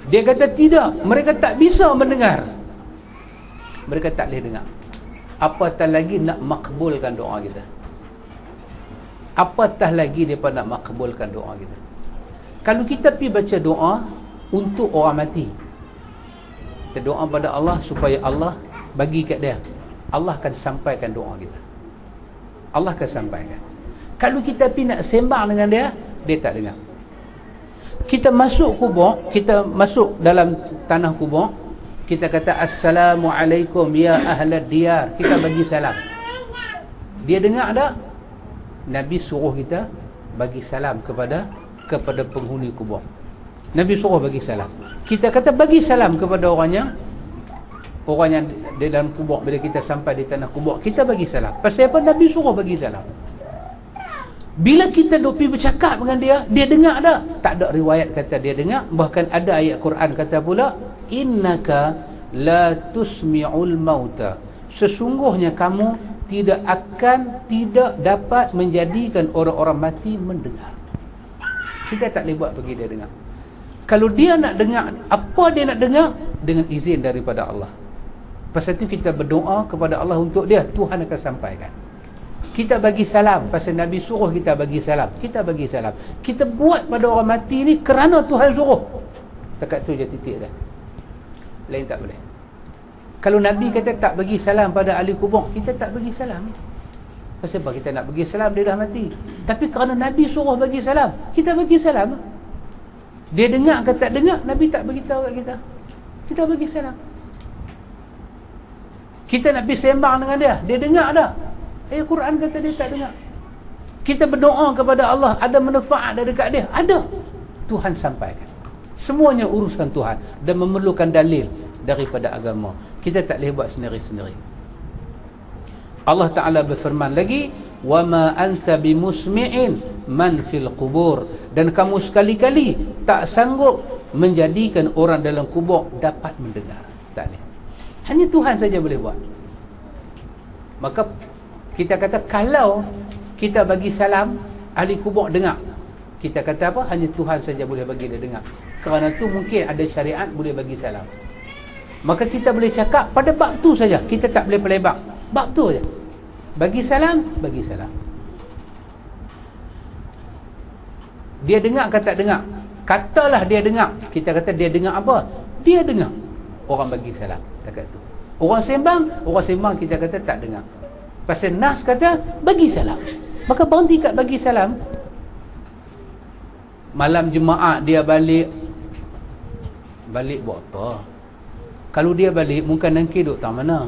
Dia kata tidak, mereka tak bisa mendengar. Mereka tak boleh dengar. Apatah lagi nak makbulkan doa kita. Apatah lagi mereka nak makbulkan doa kita. Kalau kita pergi baca doa untuk orang mati, kita doa pada Allah supaya Allah bagi kat dia, Allah akan sampaikan doa kita. Allah akan sampaikan. Kalau kita pergi nak sembang dengan dia, dia tak dengar. Kita masuk kubur, kita masuk dalam tanah kubur, kita kata Assalamualaikum ya ahlad diyar, kita bagi salam. Dia dengar tak? Nabi suruh kita bagi salam kepada penghuni kubur. Nabi suruh bagi salam. Kita kata bagi salam kepada orang yang di dalam kubur. Bila kita sampai di tanah kubur, kita bagi salam. Pasal apa? Nabi suruh bagi salam. Bila kita duk pergi bercakap dengan dia, dia dengar tak? Tak ada riwayat kata dia dengar. Bahkan ada ayat Quran kata pula, innaka la tusmi'ul mauta, sesungguhnya kamu tidak dapat menjadikan orang-orang mati mendengar. Kita tak boleh buat bagi dia dengar. Kalau dia nak dengar, apa dia nak dengar? Dengan izin daripada Allah. Pasal itu kita berdoa kepada Allah untuk dia, Tuhan akan sampaikan. Kita bagi salam, pasal Nabi suruh kita bagi salam, kita bagi salam. Kita buat pada orang mati ni kerana Tuhan suruh. Dekat tu je titik dah. Lain tak boleh. Kalau Nabi kata tak bagi salam pada ahli kubur, kita tak bagi salam. Pasal apa kita nak bagi salam, dia dah mati. Tapi kerana Nabi suruh bagi salam, kita bagi salam. Dia dengar ke tak dengar, Nabi tak bagi tahu kat kita, kita bagi salam. Kita nak pergi sembang dengan dia, dia dengar dah. Quran kata dia tak dengar. Kita berdoa kepada Allah, ada manfaat dari dekat dia? Ada. Tuhan sampaikan. Semuanya urusan Tuhan dan memerlukan dalil daripada agama. Kita tak boleh buat sendiri-sendiri. Allah Ta'ala berfirman lagi, وَمَا أَنْتَ بِمُسْمِعٍ مَنْ فِي الْقُبُورِ, dan kamu sekali-kali tak sanggup menjadikan orang dalam kubur dapat mendengar. Tak boleh. Hanya Tuhan saja boleh buat. Maka kita kata kalau kita bagi salam, ahli kubur dengar. Kita kata apa? Hanya Tuhan saja boleh bagi dia dengar. Kerana tu mungkin ada syariat boleh bagi salam. Maka kita boleh cakap pada bab tu saja. Kita tak boleh pelebak. Bab tu saja. Bagi salam, bagi salam. Dia dengar ke tak dengar? Katalah dia dengar. Kita kata dia dengar apa? Dia dengar. Orang bagi salam. Takat tu. Orang sembang kita kata tak dengar. Pasal Nas kata bagi salam. Maka berhenti kat bagi salam. Malam Jumaat dia balik buat apa? Kalau dia balik muka nangkir duduk tak mana?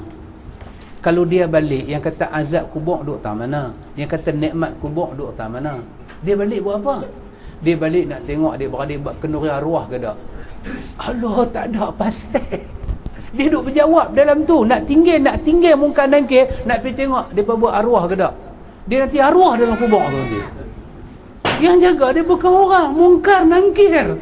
Kalau dia balik yang kata azab kubur duduk tak mana? Yang kata nikmat kubur duduk tak mana? Dia balik buat apa? Dia balik nak tengok dia beradik buat kenduri arwah ke tak? Allah, tak ada pasal. Dia duduk berjawab dalam tu. Nak tinggal muka nangkir, nak pergi tengok dia buat arwah ke tak? Dia nanti arwah dalam kubur tu nanti. Yang jaga dia bukan orang, mungkar nangkir.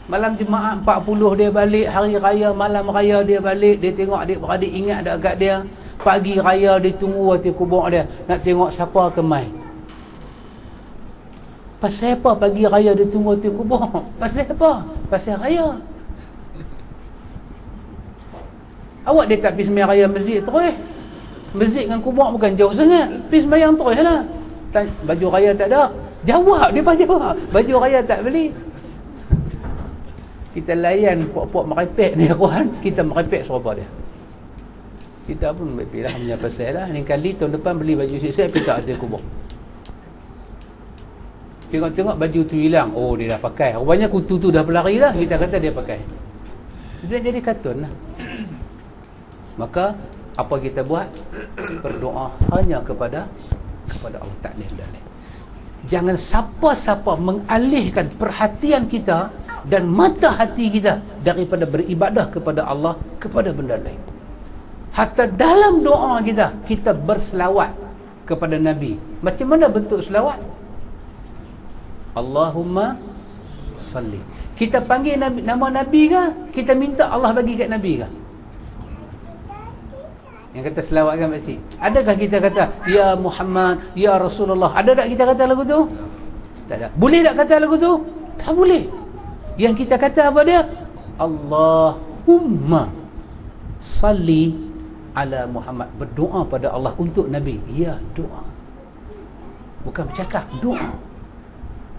Malam Jumaat 40 dia balik, hari raya, malam raya dia balik, dia tengok adik-beradik ingat dak kat dia. Pagi raya dia tunggu hati kubur dia, nak tengok siapa kemai. Pasal apa pagi raya dia tunggu hati kubur? Pasal apa? Pasal raya. Awak dia tak pergi sembahyang raya masjid terus. Masjid dengan kubur bukan jauh sangat. Pergi sembahyang terus lah. Baju raya tak ada. Jawab, dia pasti jawab. Baju raya tak beli. Kita layan puak-puak merepek ni kawan, kita merepek serupa dia. Kita pun berpilah punya pasal lah. Ni kali tahun depan beli baju siap-siap pergi kat hati kubur. Tengok-tengok baju tu hilang. Oh, dia dah pakai. Rupanya kutu tu dah berlari lah. Kita kata dia pakai. Dia jadi kartun lah. Maka apa kita buat? Berdoa hanya kepada Allah. Tak boleh. Jangan siapa-siapa mengalihkan perhatian kita dan mata hati kita daripada beribadah kepada Allah kepada benda lain. Hatta dalam doa kita berselawat kepada Nabi. Macam mana bentuk selawat? Allahumma salli. Kita panggil Nabi, nama Nabi ke? Kita minta Allah bagi kat Nabi ke? Yang kata selawat kan pakcik? Adakah kita kata ya Muhammad, ya Rasulullah? Ada tak kita kata lagu tu? Tak ada. Boleh tak kata lagu tu? Tak boleh. Yang kita kata apa dia? Allahumma salli ala Muhammad. Berdoa pada Allah untuk Nabi. Ya, doa. Bukan bercakap, doa.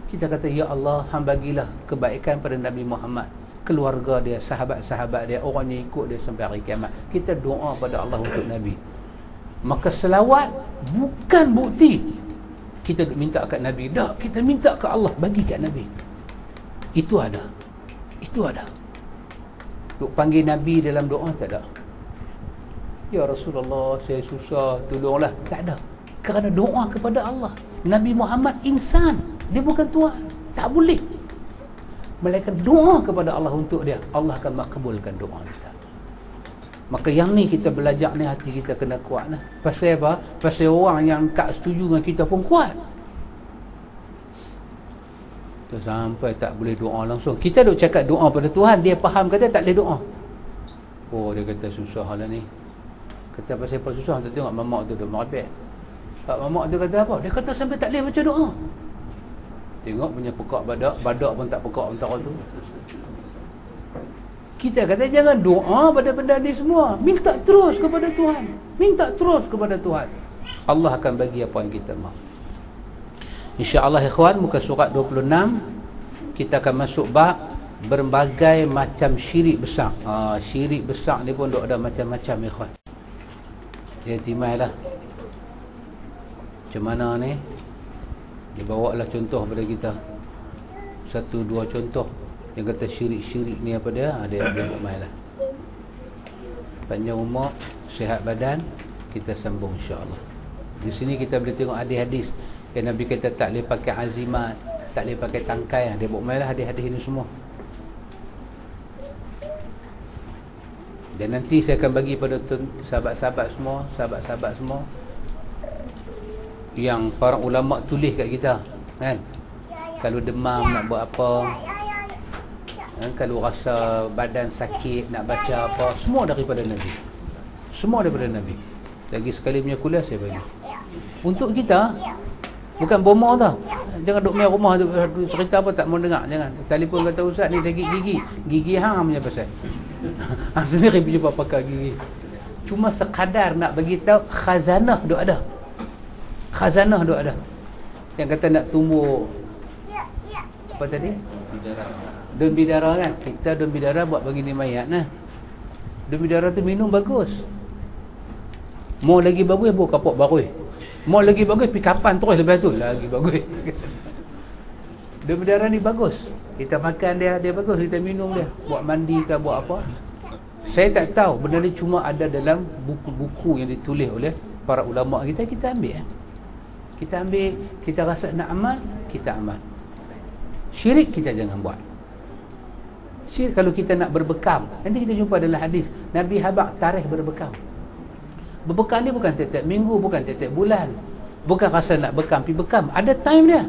Kita kata ya Allah, hamba bagilah kebaikan pada Nabi Muhammad, keluarga dia, sahabat-sahabat dia, orang yang ikut dia sampai hari kiamat. Kita doa pada Allah untuk Nabi. Maka selawat bukan bukti kita minta kat Nabi. Tak, kita minta kat Allah bagi kat Nabi. Itu ada. Duk panggil Nabi dalam doa tak ada. Ya Rasulullah, saya susah, tolonglah. Tak ada. Kerana doa kepada Allah. Nabi Muhammad insan, dia bukan Tuhan. Tak boleh. Melainkan doa kepada Allah untuk dia, Allah akan makbulkan doa kita. Maka yang ni kita belajar ni, hati kita kena kuat lah. Pasal apa? Pasal orang yang tak setuju dengan kita pun kuat. Kita sampai tak boleh doa langsung. Kita duk cakap doa pada Tuhan, dia faham kata tak boleh doa. Oh, dia kata susah lah ni. Kata pasal apa susah? Kita tengok mamak tu duk merepek. Pak mamak tu kata apa? Dia kata sampai tak boleh baca doa. Tengok punya pekak badak pun tak pekak antara tu. Kita kata jangan doa pada benda ni semua. Minta terus kepada Tuhan. Minta terus kepada Tuhan. Allah akan bagi apa yang kita mahu. InsyaAllah ikhwan, muka surat 26 kita akan masuk bab berbagai macam syirik besar. Syirik besar ni pun ada macam-macam ikhwan. Ihtimailah. Macam mana ni? Dia bawa lah contoh pada kita. 1-2 contoh yang kata syirik-syirik ni apa dia? Dia buat lah. Panjang umur, sihat badan, kita sambung insya-Allah. Di sini kita boleh tengok hadis-hadis yang Nabi kata tak boleh pakai azimat, tak boleh pakai tangkai. Dia buat lah hadis-hadis ini semua. Dan nanti saya akan bagi pada sahabat-sahabat semua yang para ulama tulis kat kita, kan? Kalau demam nak buat apa, kalau rasa badan sakit nak baca apa, semua daripada Nabi. Semua daripada Nabi. Lagi sekali punya kuliah saya bagi. Untuk kita, bukan bomoh tau. Jangan duk main rumah tu cerita apa tak mau dengar. Jangan. Telefon kata ustaz ni sakit gigi. Gigi hang punya pasal. Hang sendiri punya pakar gigi. Cuma sekadar nak bagi tahu khazanah duk ada. Khazanah duk ada. Yang kata nak tumbuh apa tadi? Daun bidara kan. Kita daun bidara buat bagi ni mayat nah. Daun bidara tu minum bagus. Mau lagi bagus buat kapok baru. Mau lagi bagus pergi kapan terus lepas tu lagi bagus. Daun bidara ni bagus. Kita makan dia bagus, kita minum dia. Buat mandi ke buat apa. Saya tak tahu benda ni cuma ada dalam buku-buku yang ditulis oleh para ulama kita ambil. Kita ambil, kita rasa nak amal, kita amal. Syirik kita jangan buat. Syirik kalau kita nak berbekam. Nanti kita jumpa dalam hadis Nabi habaq tarikh berbekam. Berbekam ni bukan tiap-tiap minggu, bukan tiap-tiap bulan. Bukan rasa nak bekam, pergi bekam. Ada time dia.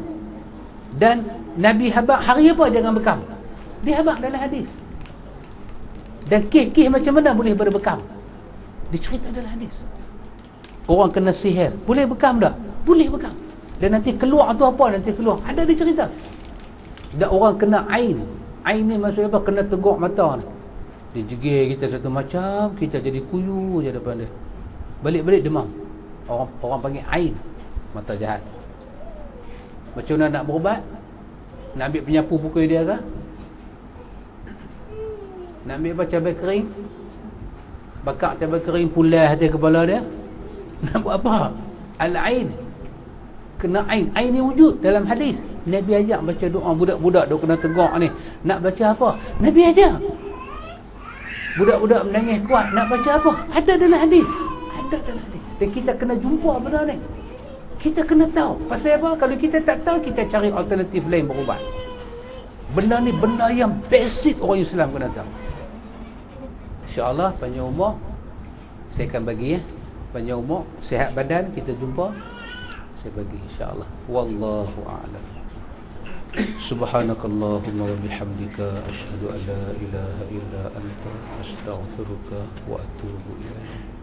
Dan Nabi habaq hari apa jangan bekam. Dia habaq dalam hadis. Dan kes-kes macam mana boleh berbekam? Dicerita dalam hadis. Orang kena sihir, boleh bekam tak? Boleh bekam. Dan nanti keluar tu apa? Nanti keluar. Ada dicerita. Dan orang kena ain. Ain ni maksudnya apa? Kena teguk mata ni. Dia jegir kita satu macam, kita jadi kuyu je depan dia. Balik-balik demam. Orang panggil ain. Mata jahat. Macam mana nak berubat? Nak ambil penyapu pukul dia ke? Nak ambil apa cabai kering? Bakar cabai kering pulai hati kepala dia? Nak buat apa? Al-ain. Kena ain. Ain ni wujud dalam hadis. Nabi ajak baca doa. Budak-budak duk kena tegak ni. Nak baca apa? Nabi ajak. Budak-budak menangis kuat. Nak baca apa? Ada dalam hadis. Ada dalam hadis. Dan kita kena jumpa benda ni. Kita kena tahu. Pasal apa? Kalau kita tak tahu, kita cari alternatif lain berubat. Benda ni benda yang basic orang Islam kena tahu. InsyaAllah panjang umur saya akan bagi ya. Panjang umur, sihat badan, kita jumpa. Saya bagi insyaAllah. Wallahu a'lam. Subhanakallahumma wa bihamdika asyhadu an la ilaha illa anta astaghfiruka wa atubu ilaik.